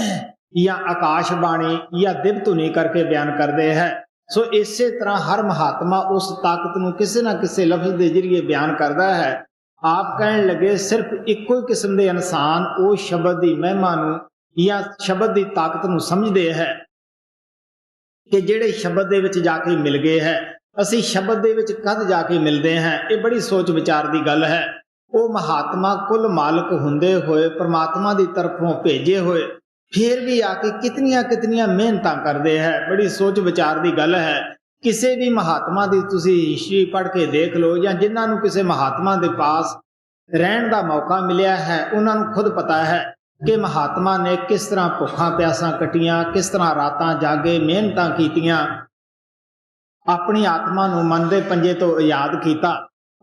या आकाशबाणी या दिव्य धुनी करके बयान करते हैं। सो इसे तरह हर महात्मा उस ताकत नूं किसी ना किसी लफ्ज के जरिए बयान करता है। आप कहन लगे सिर्फ इको ही किस्म के इंसान वो शब्द की महिमा नूं या शब्द की ताकत नूं समझते हैं कि जिहड़े शब्द दे विच जाके मिल गए है। असी शब्द दे विच कद जाके मिलते हैं, ये बड़ी सोच विचार की गल है। वो महात्मा कुल मालक हुंदे होए परमात्मा की तरफों भेजे होए फिर भी आके कितनियां कितनियां मेहनतां करते हैं। बड़ी सोच विचार की गल है। किसी भी महात्मा की तुसी हिस्ट्री पढ़ के देख लो या जिन्हां नूं किसी महात्मा के पास रहन का मौका मिलिया है उन्हां नूं खुद पता है कि महात्मा ने किस तरह भुखा प्यासा कटियां, किस तरह रातां जागे मेहनतां कीतियां, अपनी आत्मा नूं मन दे पंजे तो आजाद किया।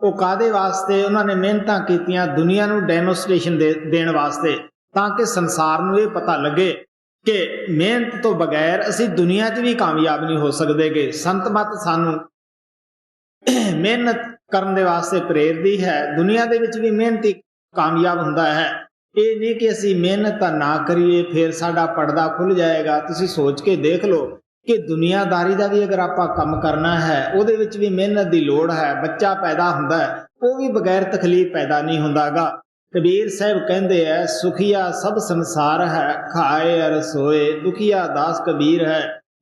वो कादे वास्ते उन्होंने मेहनतां कीतियां दुनिया नूं डेमोस्ट्रेशन देण वास्ते ताकि संसार नूं ये पता लगे कि मेहनत तो बगैर असी दुनिया च भी कामयाब नहीं हो सकते गे। संत मत सानू मेहनत करन दे वास्ते प्रेरदी है। दुनिया दे विच भी मेहनती कामयाब हुंदा है। ये नहीं कि असी मेहनत ना करिए फिर साडा पर्दा खुल जाएगा। तुसी सोच के देख लो कि दुनियादारी का भी अगर आप काम करना है उहदे विच भी मेहनत की लोड़ है। बच्चा पैदा हुंदा है वो भी बगैर तकलीफ पैदा नहीं हुंदा गा। कबीर साहब कहते हैं सुखिया सब संसार है खाए अर सोए, दुखिया दास कबीर है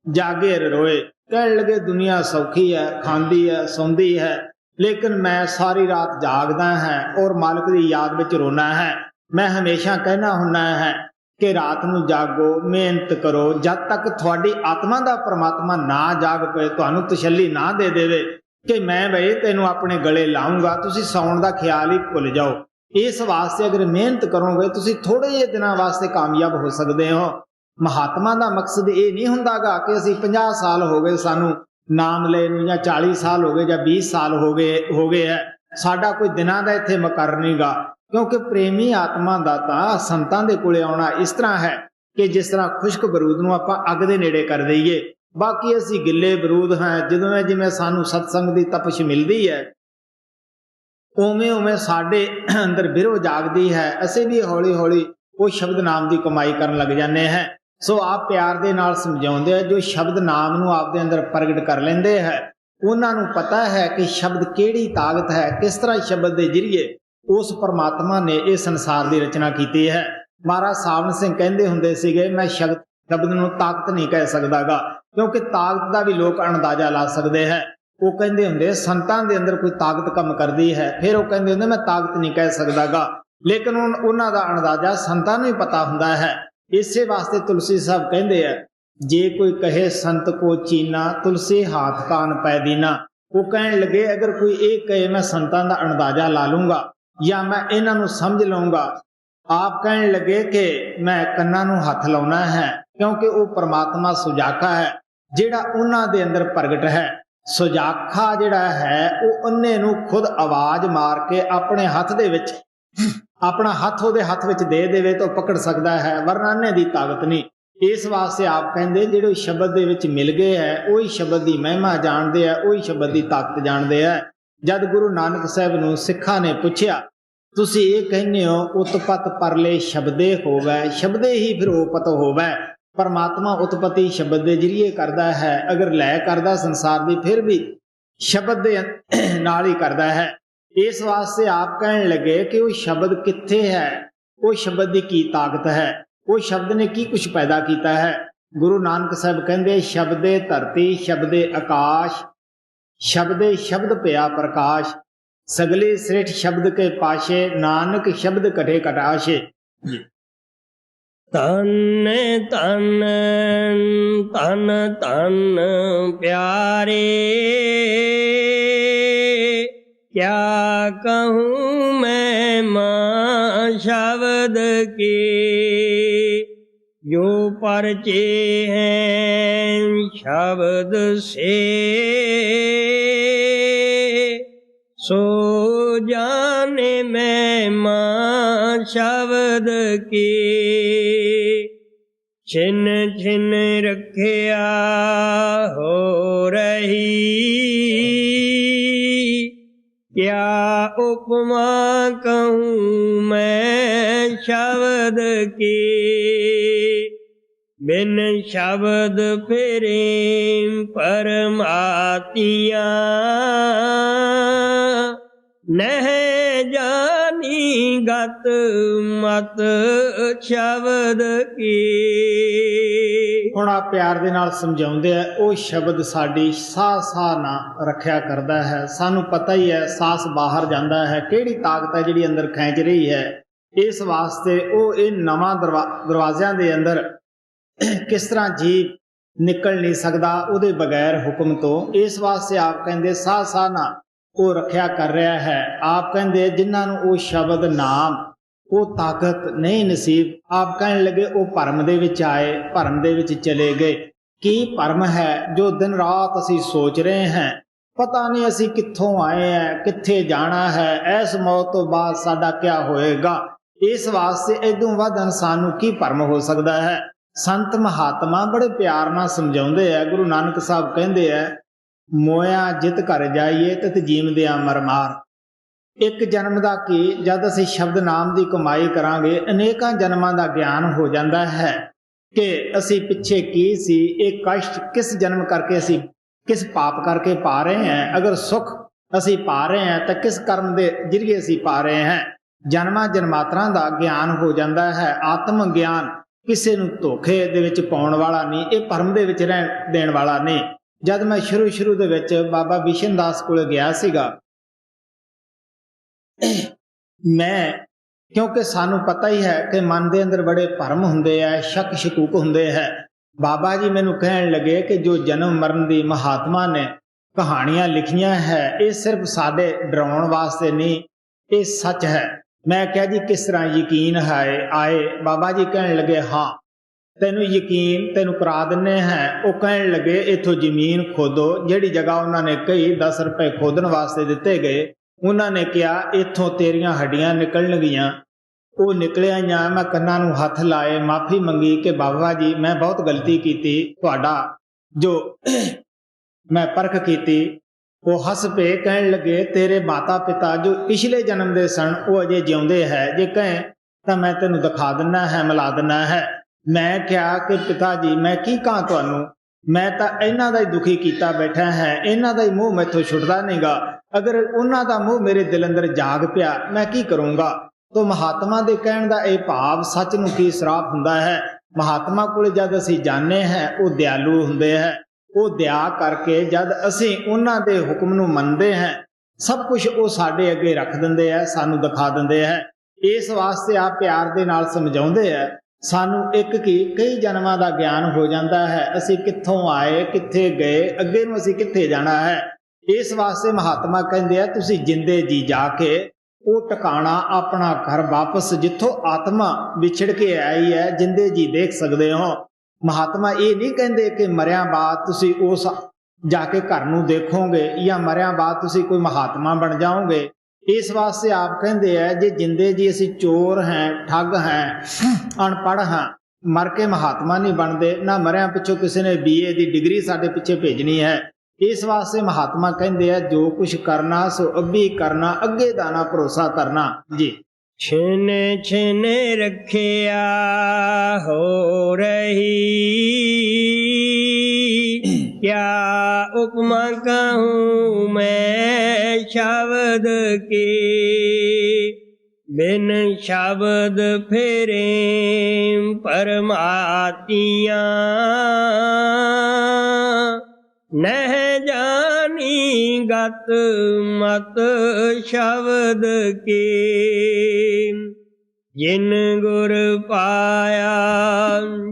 जागे अर रोए। कह लगे दुनिया सौखी है खांदी है सौंदी है लेकिन मैं सारी रात जागदा है और मालिक की याद विच रोना है। मैं हमेशा कहना हुन्ना है कि रात नूं जागो मेहनत करो जब तक थोड़ी आत्मा का परमात्मा ना जाग पे तुहानूं तसल्ली ना दे देवे कि मैं बई तेनों अपने गले लाऊंगा तुसी सौण का ख्याल ही भुल जाओ। इस वास्ते अगर मेहनत करोगे तुसी थोड़े जे दिनों वास्ते कामयाब हो सकते हो। महात्मा का मकसद ये नहीं हुंदा गा कि असी 50 साल हो गए सानू नाम ले या 40 साल हो गए या 20 साल हो गए है साडा कोई दिनां दा इत्थे मकर नहीं गा। क्योंकि प्रेमी आत्मा दा तां संतां दे कोले आउणा इस तरह है कि जिस तरह खुश्क बरूद नूं आपां अग दे नेड़े कर दईए। बाकी असी गिले बरूद हैं जिवें जिवें सानू सत्संग दी तपश मिलदी है उवें उवें साडे अंदर बिरो जागदी है। असीं भी हौली हौली वो शब्द नाम की कमाई करन लग जाने हैं। सो आप प्यार दे नाल समझाउंदे हैं जो शब्द नाम नूं आप दे अंदर प्रगट कर लेंदे है उन्हां नूं पता है कि शब्द केड़ी ताकत है, किस तरह शब्द के जरिए उस परमात्मा ने इस संसार की रचना की है। महाराज सावन सिंह कहते हुंदे सीगे मैं शब्द नूं ताकत नहीं कह सकदा गा क्योंकि ताकत का भी लोग अंदाजा ला सकते हैं। वो कहते हुंदे संतां दे अंदर कोई ताकत कम करती है फिर वो कहते हुंदे मैं ताकत नहीं कह सकदा गा लेकिन उन्हां दा अंदाजा संतां नूं ही पता हुंदा है। इसे वास्ते तुलसी साहब कहते हैं जे कोई कहे संत को चीना तुलसी हाथ कान पै दीना। वो कहने लगे अगर कोई एक कहे मैं संतां दा अंदाजा ला लूंगा या मैं इन्हां नूं समझ लूंगा। आप कहने लगे कि मैं कन्नां नूं हथ लाउणा है क्योंकि वो परमात्मा सुजाखा है जिहड़ा उन्हां दे अंदर प्रगट है। सुजाखा जिहड़ा है वो अन्ने नूं खुद आवाज मार के अपने हथ दे विच अपना हथ उहदे हथ विच दे देवे तो पकड़ सकता है वरना अन्ने दी ताकत नहीं। इस वास्ते आप कहंदे जिहड़े शब्द दे विच मिल गए है वही शब्द की महिमा जानते हैं वही शब्द की ताकत जानते हैं। जद गुरु नानक साहब नूं सिखां ने पुछया तुसी ये कहने हो उत्पत परले शब्दे होवै शब्दे ही फिर उपत होवै। परमात्मा उत्पत्ति शब्द के जरिए करता है अगर लय करता संसार की फिर भी शब्द दे नाल ही करता है। इस वास्ते आप कहने लगे कि वो शब्द कित्थे है वो शब्द की की ताकत है वो शब्द ने की कुछ पैदा किया है। गुरु नानक साहब कहते शब्दे धरती शब्दे आकाश शब्दे शब्द पया प्रकाश, सगले श्रेष्ठ शब्द के पाशे, नानक शब्द कटे कटाशे। तन तन तन तन प्यारे, क्या कहूँ मैं माँ शब्द के, जो परचे हैं शब्द से, सो जाने मैं माँ शब्द की। छिन छिन रखिया हो रही, क्या उपमा कहूँ मैं शब्द की। बिन शब्द फिरे परमातिया, नह जानी गत मत शब्द की। ਹੁਣ ਆ ਪਿਆਰ ਦੇ ਨਾਲ ਸਮਝਾਉਂਦੇ ਆ, ਉਹ ਸ਼ਬਦ ਸਾਡੀ ਸਾਹ ਸਾਹ ਨਾ ਰੱਖਿਆ ਕਰਦਾ ਹੈ। ਸਾਨੂੰ ਪਤਾ ਹੀ ਹੈ ਸਾਹ ਬਾਹਰ ਜਾਂਦਾ ਹੈ, ਕਿਹੜੀ ਤਾਕਤ ਹੈ ਜਿਹੜੀ ਅੰਦਰ ਖਿੱਚ ਰਹੀ ਹੈ। ਇਸ ਵਾਸਤੇ ਉਹ ਇਹ ਨਵਾਂ ਦਰਵਾਜ਼ਿਆਂ ਦੇ ਅੰਦਰ ਕਿਸ ਤਰ੍ਹਾਂ ਜੀਵ ਨਿਕਲ ਨਹੀਂ ਸਕਦਾ ਉਹਦੇ ਬਗੈਰ ਹੁਕਮ ਤੋਂ। ਇਸ ਵਾਸਤੇ ਆਪ ਕਹਿੰਦੇ ਸਾਹ ਸਾਹ ਨਾ ਉਹ ਰੱਖਿਆ ਕਰ ਰਿਹਾ ਹੈ। ਆਪ ਕਹਿੰਦੇ ਜਿਨ੍ਹਾਂ ਨੂੰ ਉਹ ਸ਼ਬਦ ਨਾਮ ਉਹ ਤਾਕਤ ਨਹੀਂ ਨਸੀਬ, ਆਪ ਕਹਿਣ ਲੱਗੇ ਉਹ ਭਰਮ ਦੇ ਵਿੱਚ ਆਏ, ਭਰਮ ਦੇ ਵਿੱਚ ਚਲੇ ਗਏ। ਕੀ ਭਰਮ ਹੈ ਜੋ ਦਿਨ ਰਾਤ ਅਸੀਂ ਸੋਚ ਰਹੇ ਹਾਂ, ਪਤਾ ਨਹੀਂ ਅਸੀਂ ਕਿੱਥੋਂ ਆਏ ਹਾਂ, ਕਿੱਥੇ ਜਾਣਾ ਹੈ, ਇਸ ਮੌਤ ਤੋਂ ਬਾਅਦ ਸਾਡਾ ਕਿਆ ਹੋਏਗਾ। ਇਸ ਵਾਸਤੇ ਇਦੋਂ ਵੱਧ ਇਨਸਾਨ ਨੂੰ ਕੀ ਭਰਮ ਹੋ ਸਕਦਾ ਹੈ। ਸੰਤ ਮਹਾਤਮਾ ਬੜੇ ਪਿਆਰ ਨਾਲ ਸਮਝਾਉਂਦੇ ਆ। ਗੁਰੂ ਨਾਨਕ ਸਾਹਿਬ ਕਹਿੰਦੇ ਆ, ਮੋਇਆ ਜਿਤ ਘਰ ਜਾਈਏ ਤਤ ਜੀਵਦਿਆਂ ਮਰ ਮਾਰ। ਇੱਕ ਜਨਮ ਦਾ ਕੀ, ਜਦ ਅਸੀਂ ਸ਼ਬਦ ਨਾਮ ਦੀ ਕਮਾਈ ਕਰਾਂਗੇ ਅਨੇਕਾਂ ਜਨਮਾਂ ਦਾ ਗਿਆਨ ਹੋ ਜਾਂਦਾ ਹੈ ਕਿ ਅਸੀਂ ਪਿੱਛੇ ਕੀ ਸੀ, ਇਹ ਕਸ਼ਟ ਕਿਸ ਜਨਮ ਕਰਕੇ ਅਸੀਂ ਕਿਸ ਪਾਪ ਕਰਕੇ ਪਾ ਰਹੇ ਹਾਂ। ਅਗਰ ਸੁੱਖ ਅਸੀਂ ਪਾ ਰਹੇ ਹਾਂ ਤਾਂ ਕਿਸ ਕਰਮ ਦੇ ਜ਼ਰੀਏ ਅਸੀਂ ਪਾ ਰਹੇ ਹਾਂ। ਜਨਮਾਂ ਜਨਮਾਤਰਾਂ ਦਾ ਗਿਆਨ ਹੋ ਜਾਂਦਾ ਹੈ। ਆਤਮ ਗਿਆਨ ਕਿਸੇ ਨੂੰ ਧੋਖੇ ਦੇ ਵਿੱਚ ਪਾਉਣ ਵਾਲਾ ਨਹੀਂ, ਇਹ ਭਰਮ ਦੇ ਵਿੱਚ ਰਹਿਣ ਦੇਣ ਵਾਲਾ ਨਹੀਂ। ਜਦ ਮੈਂ ਸ਼ੁਰੂ ਦੇ ਵਿੱਚ ਬਾਬਾ ਬਿਸ਼ਨ ਦਾਸ ਕੋਲ ਗਿਆ ਸੀਗਾ, ਮੈਂ ਕਿਉਂਕਿ ਸਾਨੂੰ ਪਤਾ ਹੀ ਹੈ ਕਿ ਮਨ ਦੇ ਅੰਦਰ ਬੜੇ ਭਰਮ ਹੁੰਦੇ ਆ, ਸ਼ੱਕ ਸ਼ਕੂਕ ਹੁੰਦੇ ਹੈ। ਬਾਬਾ ਜੀ ਮੈਨੂੰ ਕਹਿਣ ਲੱਗੇ ਕਿ ਜੋ ਜਨਮ ਮਰਨ ਦੀ ਮਹਾਤਮਾ ਨੇ ਕਹਾਣੀਆਂ ਲਿਖੀਆਂ ਹੈ, ਇਹ ਸਿਰਫ ਸਾਡੇ ਡਰਾਉਣ ਵਾਸਤੇ ਨਹੀਂ, ਇਹ ਸੱਚ ਹੈ। ਮੈਂ ਕਿਹਾ ਜੀ ਕਿਸ ਤਰ੍ਹਾਂ ਯਕੀਨ ਹੈ ਆਏ। ਬਾਬਾ ਜੀ ਕਹਿਣ ਲੱਗੇ ਹਾਂ ਤੈਨੂੰ ਯਕੀਨ ਤੈਨੂੰ ਕਰਾ ਦਿੰਨੇ ਹੈ। ਉਹ ਕਹਿਣ ਲੱਗੇ ਇੱਥੋਂ ਜ਼ਮੀਨ ਖੋਦੋ। ਜਿਹੜੀ ਜਗ੍ਹਾ ਉਹਨਾਂ ਨੇ ਕਹੀ 10 ਰੁਪਏ ਖੋਦਣ ਵਾਸਤੇ ਦਿੱਤੇ ਗਏ, ਉਹਨਾਂ ਨੇ ਕਿਹਾ ਇੱਥੋਂ ਤੇਰੀਆਂ ਹੱਡੀਆਂ ਨਿਕਲਣਗੀਆਂ। ਉਹ ਨਿਕਲਿਆ ਜਾਂ ਮੈਂ ਕੰਨਾਂ ਨੂੰ ਹੱਥ ਲਾਏ, ਮਾਫੀ ਮੰਗੀ ਕਿ ਬਾਬਾ ਜੀ ਮੈਂ ਬਹੁਤ ਗਲਤੀ ਕੀਤੀ, ਤੁਹਾਡਾ ਜੋ ਮੈਂ ਪਰਖ ਕੀਤੀ। ਉਹ ਹੱਸ ਪਏ, ਕਹਿਣ ਲੱਗੇ ਤੇਰੇ ਮਾਤਾ ਪਿਤਾ ਜੋ ਪਿਛਲੇ ਜਨਮ ਦੇ ਸਨ ਉਹ ਅਜੇ ਜਿਉਂਦੇ ਹੈ, ਜੇ ਕਹੇ ਤਾਂ ਮੈਂ ਤੈਨੂੰ ਦਿਖਾ ਦਿੰਦਾ ਹੈ, ਮਿਲਾ ਦਿੰਦਾ ਹੈ। ਮੈਂ ਕਿਹਾ ਕਿ ਪਿਤਾ ਜੀ ਮੈਂ ਕੀ ਕਹਾਂ ਤੁਹਾਨੂੰ, ਮੈਂ ਤਾਂ ਇਹਨਾਂ ਦਾ ਹੀ ਦੁਖੀ ਕੀਤਾ ਬੈਠਾ ਹੈ, ਇਹਨਾਂ ਦਾ ਹੀ ਮੋਹ ਮੈਥੋਂ ਛੁੱਟਦਾ ਨਹੀਂਗਾ। ਅਗਰ ਉਹਨਾਂ ਦਾ ਮੋਹ ਮੇਰੇ ਦਿਲ ਅੰਦਰ ਜਾਗ ਪਿਆ ਮੈਂ ਕੀ ਕਰੂੰਗਾ। ਤੋ ਮਹਾਤਮਾ ਦੇ ਕਹਿਣ ਦਾ ਇਹ ਭਾਵ ਸੱਚ ਨੂੰ ਕੀ ਸਰਾਪ ਹੁੰਦਾ ਹੈ। ਮਹਾਤਮਾ ਕੋਲ ਜਦ ਅਸੀਂ ਜਾਂਦੇ ਹਾਂ ਉਹ ਦਿਆਲੂ ਹੁੰਦੇ ਹੈ। ਉਹ ਦਇਆ ਕਰਕੇ ਜਦ ਅਸੀਂ ਉਹਨਾਂ ਦੇ ਹੁਕਮ ਨੂੰ ਮੰਨਦੇ ਹਾਂ, ਸਭ ਕੁਝ ਉਹ ਸਾਡੇ ਅੱਗੇ ਰੱਖ ਦਿੰਦੇ ਹੈ, ਸਾਨੂੰ ਦਿਖਾ ਦਿੰਦੇ ਹੈ। ਇਸ ਵਾਸਤੇ ਆਪ ਪਿਆਰ ਦੇ ਨਾਲ ਸਮਝਾਉਂਦੇ ਹੈ। ਸਾਨੂੰ ਇੱਕ ਕੀ ਕਈ ਜਨਮਾਂ ਦਾ ਗਿਆਨ ਹੋ ਜਾਂਦਾ ਹੈ, ਅਸੀਂ ਕਿੱਥੋਂ ਆਏ, ਕਿੱਥੇ ਗਏ, ਅੱਗੇ ਨੂੰ ਅਸੀਂ ਕਿੱਥੇ ਜਾਣਾ ਹੈ। ਇਸ ਵਾਸਤੇ ਮਹਾਤਮਾ ਕਹਿੰਦੇ ਆ ਤੁਸੀਂ ਜਿੰਦੇ ਜੀ ਜਾ ਕੇ ਉਹ ਟਿਕਾਣਾ ਆਪਣਾ ਘਰ ਵਾਪਸ ਜਿੱਥੋਂ ਆਤਮਾ ਵਿਛੜ ਕੇ ਆਈ ਹੈ ਜਿੰਦੇ ਜੀ ਦੇਖ ਸਕਦੇ ਹੋ। ਮਹਾਤਮਾ ਇਹ ਨਹੀਂ ਕਹਿੰਦੇ ਕਿ ਮਰਿਆਂ ਬਾਅਦ ਤੁਸੀਂ ਉਸ ਜਾ ਕੇ ਘਰ ਨੂੰ ਦੇਖੋਗੇ ਜਾਂ ਮਰਿਆਂ ਬਾਅਦ ਤੁਸੀਂ ਕੋਈ ਮਹਾਤਮਾ ਬਣ ਜਾਓਗੇ। ਇਸ ਵਾਸਤੇ ਆਪ ਕਹਿੰਦੇ ਆ ਜੇ ਜਿੰਦੇ ਜੀ ਅਸੀਂ ਚੋਰ ਹੈ, ਠੱਗ ਹੈ, ਅਨਪੜ੍ਹ ਹਾਂ, ਮਰ ਕੇ ਮਹਾਤਮਾ ਨਹੀਂ ਬਣਦੇ, ਨਾ ਮਰਿਆਂ ਪਿੱਛੋਂ ਕਿਸੇ ਨੇ BA ਦੀ ਡਿਗਰੀ ਸਾਡੇ ਪਿੱਛੇ ਭੇਜਣੀ ਹੈ। ਇਸ ਵਾਸਤੇ ਮਹਾਤਮਾ ਕਹਿੰਦੇ ਆ ਜੋ ਕੁਛ ਕਰਨਾ ਸੋ ਅੱਗੇ ਕਰਨਾ, ਅੱਗੇ ਦਾ ਨਾ ਭਰੋਸਾ ਕਰਨਾ ਜੀ। छिन छिन रखिया हो रही, क्या उपमा कहूँ मैं शब्द की। बिन शब्द फिरे परमातिया, नह जानी ਗਤ ਮਤ ਸ਼ਬਦ ਕੀ। ਜਿਨ ਗੁਰ ਪਾਇਆ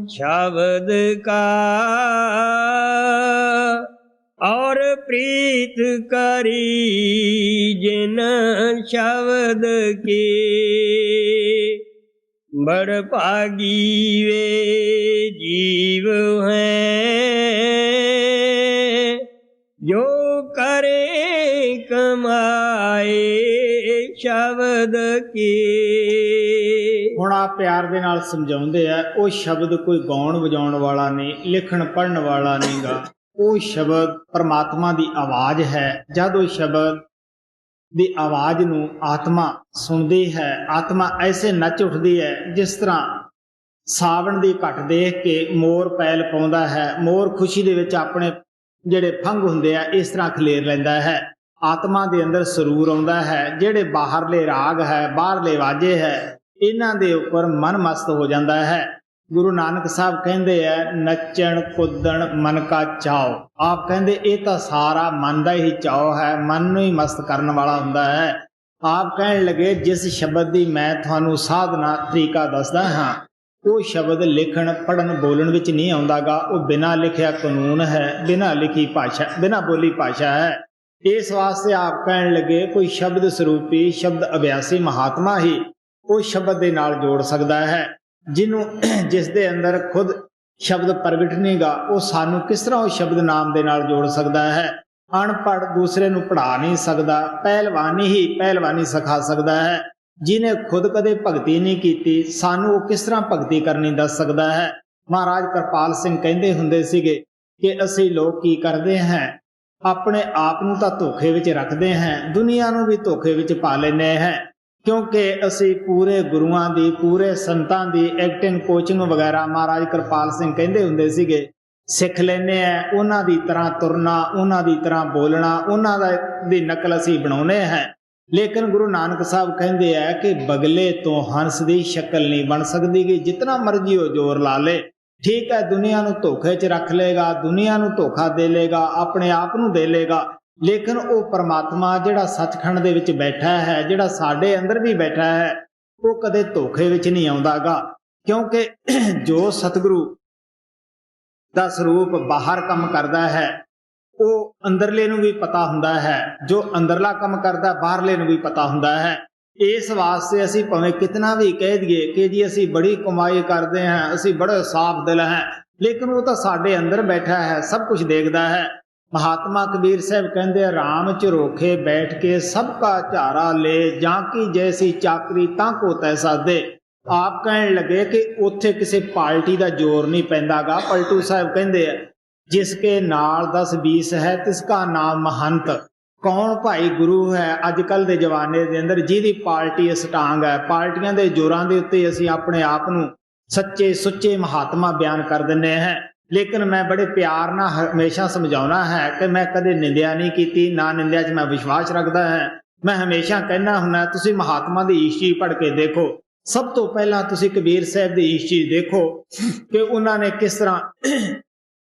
ਸ਼ਬਦ ਕਾ ਔਰ ਪ੍ਰੀਤ ਕਰੀ ਜਿਨ ਸ਼ਬਦ ਕੀ। ਬੜ ਭਾਗੀ ਵੇ ਜੀਵ ਹੈ ਜੋ ਕਰੇ ਕਮਾਏ ਸ਼ਬਦ ਕੀ। ਹੁਣ ਆ ਪਿਆਰ ਦੇ ਨਾਲ ਸਮਝਾਉਂਦੇ ਆ, ਉਹ ਸ਼ਬਦ ਕੋਈ ਗਾਉਣ ਵਜਾਉਣ ਵਾਲਾ ਨਹੀਂ, ਲਿਖਣ ਪੜ੍ਹਨ ਵਾਲਾ ਨਹੀਂਗਾ। ਉਹ ਸ਼ਬਦ ਪਰਮਾਤਮਾ ਦੀ ਆਵਾਜ਼ ਹੈ। ਜਦ ਉਹ ਸ਼ਬਦ ਦੀ ਆਵਾਜ਼ ਨੂੰ ਆਤਮਾ ਸੁਣਦੀ ਹੈ, ਆਤਮਾ ਐਸੇ ਨੱਚ ਉੱਠਦੀ ਹੈ ਜਿਸ ਤਰ੍ਹਾਂ ਸਾਵਣ ਦੀ ਘਟ ਦੇਖ ਕੇ ਮੋਰ ਪੈਲ ਪਾਉਂਦਾ ਹੈ। ਮੋਰ ਖੁਸ਼ੀ ਦੇ ਵਿੱਚ ਆਪਣੇ ਜਿਹੜੇ ਫੰਗ ਹੁੰਦੇ ਆ ਇਸ ਤਰ੍ਹਾਂ ਖਲੇਰ ਲੈਂਦਾ ਹੈ। ਆਤਮਾ ਦੇ ਅੰਦਰ ਸਰੂਰ ਆਉਂਦਾ ਹੈ। ਜਿਹੜੇ ਬਾਹਰਲੇ ਰਾਗ ਹੈ, ਬਾਹਰਲੇ ਵਾਜੇ ਹੈ, ਇਹਨਾਂ ਦੇ ਉੱਪਰ ਮਨ ਮਸਤ ਹੋ ਜਾਂਦਾ ਹੈ। ਗੁਰੂ ਨਾਨਕ ਸਾਹਿਬ ਕਹਿੰਦੇ ਆ, ਨੱਚਣ ਕੁੱਦਣ ਮਨ ਕਾ ਚਾਉ। ਆਪ ਕਹਿੰਦੇ ਇਹ ਤਾਂ ਸਾਰਾ ਮਨ ਦਾ ਹੀ ਚਾਉ ਹੈ, ਮਨ ਨੂੰ ਹੀ ਮਸਤ ਕਰਨ ਵਾਲਾ ਹੁੰਦਾ ਹੈ। ਆਪ ਕਹਿਣ ਲੱਗੇ, ਜਿਸ ਸ਼ਬਦ ਦੀ ਮੈਂ ਤੁਹਾਨੂੰ ਸਾਧਨਾ ਤਰੀਕਾ ਦੱਸਦਾ ਹਾਂ, ਉਹ ਸ਼ਬਦ ਲਿਖਣ ਪੜ੍ਹਨ ਬੋਲਣ ਵਿੱਚ ਨਹੀਂ ਆਉਂਦਾਗਾ। ਉਹ ਬਿਨਾਂ ਲਿਖਿਆ ਕਾਨੂੰਨ ਹੈ, ਬਿਨਾਂ ਲਿਖੀ ਭਾਸ਼ਾ, ਬਿਨਾਂ ਬੋਲੀ ਭਾਸ਼ਾ ਹੈ। ਇਸ ਵਾਸਤੇ ਆਪ ਕਹਿਣ ਲੱਗੇ, ਕੋਈ ਸ਼ਬਦ ਸਰੂਪੀ ਸ਼ਬਦ ਅਭਿਆਸੀ ਮਹਾਤਮਾ ਹੀ ਉਹ ਸ਼ਬਦ ਦੇ ਨਾਲ ਜੋੜ ਸਕਦਾ ਹੈ। ਜਿਹਨੂੰ ਜਿਸ ਦੇ ਅੰਦਰ ਖੁਦ ਸ਼ਬਦ ਪ੍ਰਗਟ ਨਹੀਂਗਾ, ਉਹ ਸਾਨੂੰ ਕਿਸ ਤਰ੍ਹਾਂ ਉਹ ਸ਼ਬਦ ਨਾਮ ਦੇ ਨਾਲ ਜੋੜ ਸਕਦਾ ਹੈ। ਅਨਪੜ੍ਹ ਦੂਸਰੇ ਨੂੰ ਪੜ੍ਹਾ ਨਹੀਂ ਸਕਦਾ, ਪਹਿਲਵਾਨੀ ਹੀ ਪਹਿਲਵਾਨੀ ਸਿਖਾ ਸਕਦਾ ਹੈ। ਜਿਹਨੇ ਖੁਦ ਕਦੇ ਭਗਤੀ ਨਹੀਂ ਕੀਤੀ, ਸਾਨੂੰ ਉਹ ਕਿਸ ਤਰ੍ਹਾਂ ਭਗਤੀ ਕਰਨੀ ਦੱਸ ਸਕਦਾ ਹੈ। ਮਹਾਰਾਜ ਕਿਰਪਾਲ ਸਿੰਘ ਕਹਿੰਦੇ ਹੁੰਦੇ ਸੀਗੇ ਕਿ ਅਸੀਂ ਲੋਕ ਕੀ ਕਰਦੇ ਹਾਂ, ਆਪਣੇ ਆਪ ਨੂੰ ਤਾਂ ਧੋਖੇ ਵਿੱਚ ਰੱਖਦੇ ਹਾਂ, ਦੁਨੀਆ ਨੂੰ ਵੀ ਧੋਖੇ ਵਿੱਚ ਪਾ ਲੈਂਦੇ ਹਾਂ। ਕਿਉਂਕਿ ਅਸੀਂ ਪੂਰੇ ਗੁਰੂਆਂ ਦੀ, ਪੂਰੇ ਸੰਤਾਂ ਦੀ ਐਕਟਿੰਗ ਕੋਚਿੰਗ ਵਗੈਰਾ ਮਹਾਰਾਜ ਕਿਰਪਾਲ ਸਿੰਘ ਕਹਿੰਦੇ ਹੁੰਦੇ ਸੀਗੇ ਸਿੱਖ ਲੈਂਦੇ ਆ। ਉਹਨਾਂ ਦੀ ਤਰ੍ਹਾਂ ਤੁਰਨਾ, ਉਹਨਾਂ ਦੀ ਤਰ੍ਹਾਂ ਬੋਲਣਾ, ਉਹਨਾਂ ਦੀ ਨਕਲ ਅਸੀਂ ਬਣਾਉਂਦੇ ਹਾਂ। ਲੇਕਿਨ ਗੁਰੂ ਨਾਨਕ ਸਾਹਿਬ ਕਹਿੰਦੇ ਆ ਕਿ ਬਗਲੇ ਤੋਂ ਹੰਸ ਦੀ ਸ਼ਕਲ ਨਹੀਂ ਬਣ ਸਕਦੀ ਕਿ ਜਿਤਨਾ ਮਰਜ਼ੀ ਉਹ ਜ਼ੋਰ ਲਾ ਲੇ। ਠੀਕ ਹੈ, ਦੁਨੀਆ ਨੂੰ ਧੋਖੇ 'ਚ ਰੱਖ ਲੇਗਾ, ਦੁਨੀਆ ਨੂੰ ਧੋਖਾ ਦੇ ਲੇਗਾ, ਆਪਣੇ ਆਪ ਨੂੰ ਦੇ ਲੇਗਾ, ਲੇਕਿਨ ਉਹ ਪਰਮਾਤਮਾ ਜਿਹੜਾ ਸੱਚਖੰਡ ਦੇ ਵਿੱਚ ਬੈਠਾ ਹੈ, ਜਿਹੜਾ ਸਾਡੇ ਅੰਦਰ ਵੀ ਬੈਠਾ ਹੈ, ਉਹ ਕਦੇ ਧੋਖੇ ਵਿੱਚ ਨਹੀਂ ਆਉਂਦਾਗਾ। ਕਿਉਂਕਿ ਜੋ ਸਤਿਗੁਰੂ ਦਾ ਸਰੂਪ ਬਾਹਰ ਕੰਮ ਕਰਦਾ ਹੈ, ਉਹ ਅੰਦਰਲੇ ਨੂੰ ਵੀ ਪਤਾ ਹੁੰਦਾ ਹੈ। ਜੋ ਅੰਦਰਲਾ ਕੰਮ ਕਰਦਾ, ਬਾਹਰਲੇ ਨੂੰ ਵੀ ਪਤਾ ਹੁੰਦਾ ਹੈ। ਇਸ ਵਾਸਤੇ ਅਸੀਂ ਭਾਵੇਂ ਕਿਤਨਾ ਵੀ ਕਹਿ ਦਈਏ ਕਿ ਜੀ ਅਸੀਂ ਬੜੀ ਕਮਾਈ ਕਰਦੇ ਹਾਂ, ਅਸੀਂ ਬੜੇ ਸਾਫ਼ ਦਿਲ ਹੈ, ਲੇਕਿਨ ਉਹ ਤਾਂ ਸਾਡੇ ਅੰਦਰ ਬੈਠਾ ਹੈ, ਸਭ ਕੁਝ ਦੇਖਦਾ ਹੈ। ਮਹਾਤਮਾ ਕਬੀਰ ਸਾਹਿਬ ਕਹਿੰਦੇ, ਰਾਮ ਝਰੋਖੇ ਬੈਠ ਕੇ ਸਭ ਕਾ ਝਾਰਾ ਲੈ, ਜਾਂ ਕੀ ਜੈਸੀ ਚਾਕਰੀ ਤਾਂ ਕੋ ਤੈਸਾ ਦੇ। ਆਪ ਕਹਿਣ ਲੱਗੇ ਕਿ ਉੱਥੇ ਕਿਸੇ ਪਾਰਟੀ ਦਾ ਜ਼ੋਰ ਨਹੀਂ ਪੈਂਦਾਗਾ। ਪਲਟੂ ਸਾਹਿਬ ਕਹਿੰਦੇ ਆ, ਜਿਸ ਕੇ ਨਾਲ 10-20 ਹੈ ਤਿਸ ਕਾ ਨਾਮ ਮਹੰਤ। ਕੌਣ ਭਾਈ ਗੁਰੂ ਹੈ ਅੱਜ ਕੱਲ੍ਹ ਦੇ ਜ਼ਮਾਨੇ ਦੇ ਅੰਦਰ ਜਿਹਦੀ ਪਾਰਟੀ ਅਸਟਾਂਗ ਹੈ। ਪਾਰਟੀਆਂ ਦੇ ਜ਼ੋਰਾਂ ਦੇ ਉੱਤੇ ਅਸੀਂ ਆਪਣੇ ਆਪ ਨੂੰ ਸੱਚੇ ਸੁੱਚੇ ਮਹਾਤਮਾ ਬਿਆਨ ਕਰ ਦਿੰਦੇ ਹਾਂ। ਲੇਕਿਨ ਮੈਂ ਬੜੇ ਪਿਆਰ ਨਾਲ ਹਮੇਸ਼ਾ ਸਮਝਾਉਣਾ ਹੈ ਕਿ ਮੈਂ ਕਦੇ ਨਿੰਦਿਆ ਨਹੀਂ ਕੀਤੀ, ਨਾ ਨਿੰਦਿਆ 'ਚ ਮੈਂ ਵਿਸ਼ਵਾਸ ਰੱਖਦਾ ਹੈ। ਮੈਂ ਹਮੇਸ਼ਾ ਕਹਿਣਾ ਹੁੰਦਾ, ਤੁਸੀਂ ਮਹਾਤਮਾ ਦੀ ਈਸ਼ੀ ਪੜ੍ਹ ਕੇ ਦੇਖੋ। ਸਭ ਤੋਂ ਪਹਿਲਾਂ ਤੁਸੀਂ ਕਬੀਰ ਸਾਹਿਬ ਦੀ ਈਸ਼ੀ ਦੇਖੋ ਕਿ ਉਹਨਾਂ ਨੇ ਕਿਸ ਤਰ੍ਹਾਂ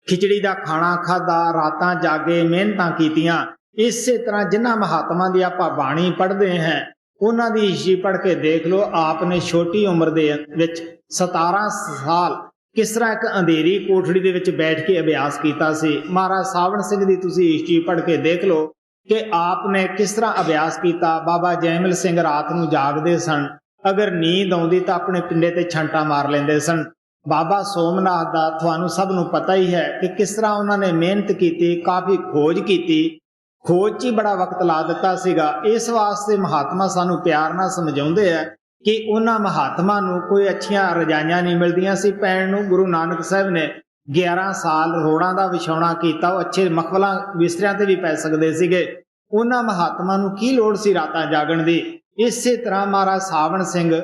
ਖਿਚੜੀ ਦਾ ਖਾਣਾ ਖਾਧਾ, ਰਾਤਾਂ ਜਾਗੇ, ਮਿਹਨਤਾਂ ਕੀਤੀਆਂ। ਇਸੇ ਤਰ੍ਹਾਂ ਜਿਨ੍ਹਾਂ ਮਹਾਤਮਾ ਦੀ ਆਪਾਂ ਬਾਣੀ ਪੜ੍ਹਦੇ ਹਾਂ, ਉਹਨਾਂ ਦੀ ਈਸ਼ੀ ਪੜ੍ਹ ਕੇ ਦੇਖ ਲਓ। ਆਪ ਨੇ ਛੋਟੀ ਉਮਰ ਦੇ ਵਿੱਚ 17 ਸਾਲ ਕਿਸ ਤਰ੍ਹਾਂ ਇੱਕ ਅੰਧੇਰੀ ਕੋਠੜੀ ਦੇ ਵਿੱਚ ਬੈਠ ਕੇ ਅਭਿਆਸ ਕੀਤਾ ਸੀ। ਮਹਾਰਾਜ ਸਾਵਣ ਸਿੰਘ ਦੀ ਤੁਸੀਂ ਹਿਸਟਰੀ ਪੜ੍ਹ ਕੇ ਦੇਖ ਲਓ ਕਿ ਆਪ ਨੇ ਕਿਸ ਤਰ੍ਹਾਂ ਅਭਿਆਸ ਕੀਤਾ। ਬਾਬਾ ਜੈਮਲ ਸਿੰਘ ਰਾਤ ਨੂੰ ਜਾਗਦੇ ਸਨ, ਅਗਰ ਨੀਂਦ ਆਉਂਦੀ ਤਾਂ ਆਪਣੇ ਪਿੰਡੇ ਤੇ ਛੰਟਾ ਮਾਰ ਲੈਂਦੇ ਸਨ। ਬਾਬਾ ਸੋਮਨਾਥ ਦਾ ਤੁਹਾਨੂੰ ਸਭ ਨੂੰ ਪਤਾ ਹੀ ਹੈ ਕਿ ਕਿਸ ਤਰ੍ਹਾਂ ਉਹਨਾਂ ਨੇ ਮਿਹਨਤ ਕੀਤੀ, ਕਾਫੀ ਖੋਜ ਕੀਤੀ, ਖੋਜ 'ਚ ਹੀ ਬੜਾ ਵਕਤ ਲਾ ਦਿੱਤਾ ਸੀਗਾ। ਇਸ ਵਾਸਤੇ ਮਹਾਤਮਾ ਸਾਨੂੰ ਪਿਆਰ ਨਾਲ ਸਮਝਾਉਂਦੇ ਆ ਕਿ ਉਹਨਾਂ ਮਹਾਤਮਾ ਨੂੰ ਕੋਈ ਅੱਛੀਆਂ ਰਜਾਈਆਂ ਨਹੀਂ ਮਿਲਦੀਆਂ ਸੀ ਪੈਣ ਨੂੰ। ਗੁਰੂ ਨਾਨਕ ਸਾਹਿਬ ਨੇ 11 ਸਾਲ ਰੋੜਾਂ ਦਾ ਵਿਛਾਉਣਾ ਕੀਤਾ, ਉਹ ਅੱਛੇ ਮਖਮਲਾਂ ਬਿਸਤਰਿਆਂ ਤੇ ਵੀ ਪੈ ਸਕਦੇ ਸੀਗੇ। ਉਹਨਾਂ ਮਹਾਤਮਾ ਨੂੰ ਕੀ ਲੋੜ ਸੀ ਰਾਤਾਂ ਜਾਗਣ ਦੀ। ਇਸੇ ਤਰ੍ਹਾਂ ਮਹਾਰਾਜ ਸਾਵਣ ਸਿੰਘ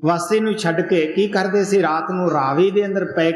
ਵਾਸੀ ਨੂੰ ਛੱਡ ਕੇ ਕੀ ਕਰਦੇ ਸੀ, ਰਾਤ ਨੂੰ ਰਾਵੀ ਦੇ ਅੰਦਰ ਬਹਿ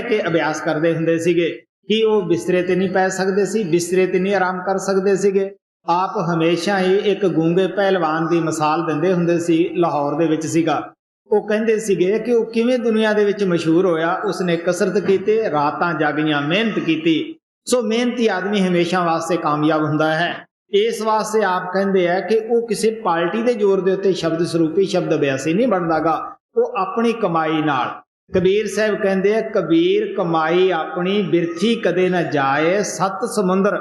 ਕੇ ਅਭਿਆਸ ਕਰਦੇ ਹੁੰਦੇ ਸੀਗੇ। ਕਿ ਉਹ ਬਿਸਤਰੇ ਤੇ ਨਹੀਂ ਪੈ ਸਕਦੇ ਸੀ, ਬਿਸਤਰੇ ਤੇ ਨਹੀਂ ਆਰਾਮ ਕਰ ਸਕਦੇ ਸੀਗੇ। ਆਪ ਹਮੇਸ਼ਾ ਹੀ ਇੱਕ ਗੂੰਗੇ ਪਹਿਲਵਾਨ ਦੀ ਮਿਸਾਲ ਦਿੰਦੇ ਹੁੰਦੇ ਸੀ, ਲਾਹੌਰ ਦੇ ਵਿੱਚ ਸੀਗਾ। ਉਹ ਕਹਿੰਦੇ ਸੀਗੇ ਕਿ ਉਹ ਕਿਵੇਂ ਦੁਨੀਆ ਦੇ ਵਿੱਚ ਮਸ਼ਹੂਰ ਹੋਇਆ। ਉਸਨੇ ਕਸਰਤ ਕੀਤੀ, ਰਾਤਾਂ ਜਾਗੀਆਂ, ਮਿਹਨਤ ਕੀਤੀ, ਸੋ ਮਿਹਨਤੀ ਆਦਮੀ ਹਮੇਸ਼ਾ ਵਾਸਤੇ ਕਾਮਯਾਬ ਹੁੰਦਾ ਹੈ। ਇਸ ਵਾਸਤੇ ਆਪ ਕਹਿੰਦੇ ਆ ਕਿ ਉਹ ਕਿਸੇ ਪਾਰਟੀ ਦੇ ਜ਼ੋਰ ਦੇ ਉੱਤੇ ਸ਼ਬਦ ਸਰੂਪੀ ਸ਼ਬਦ ਅਭਿਆਸੀ ਨਹੀਂ ਬਣਦਾਗਾ, ਉਹ ਆਪਣੀ ਕਮਾਈ ਨਾਲ। ਕਬੀਰ ਸਾਹਿਬ ਕਹਿੰਦੇ ਆ, ਕਬੀਰ ਕਮਾਈ ਆਪਣੀ ਬਿਰਥੀ ਕਦੇ ਨਾ ਜਾਏ, ਸੱਤ ਸਮੁੰਦਰ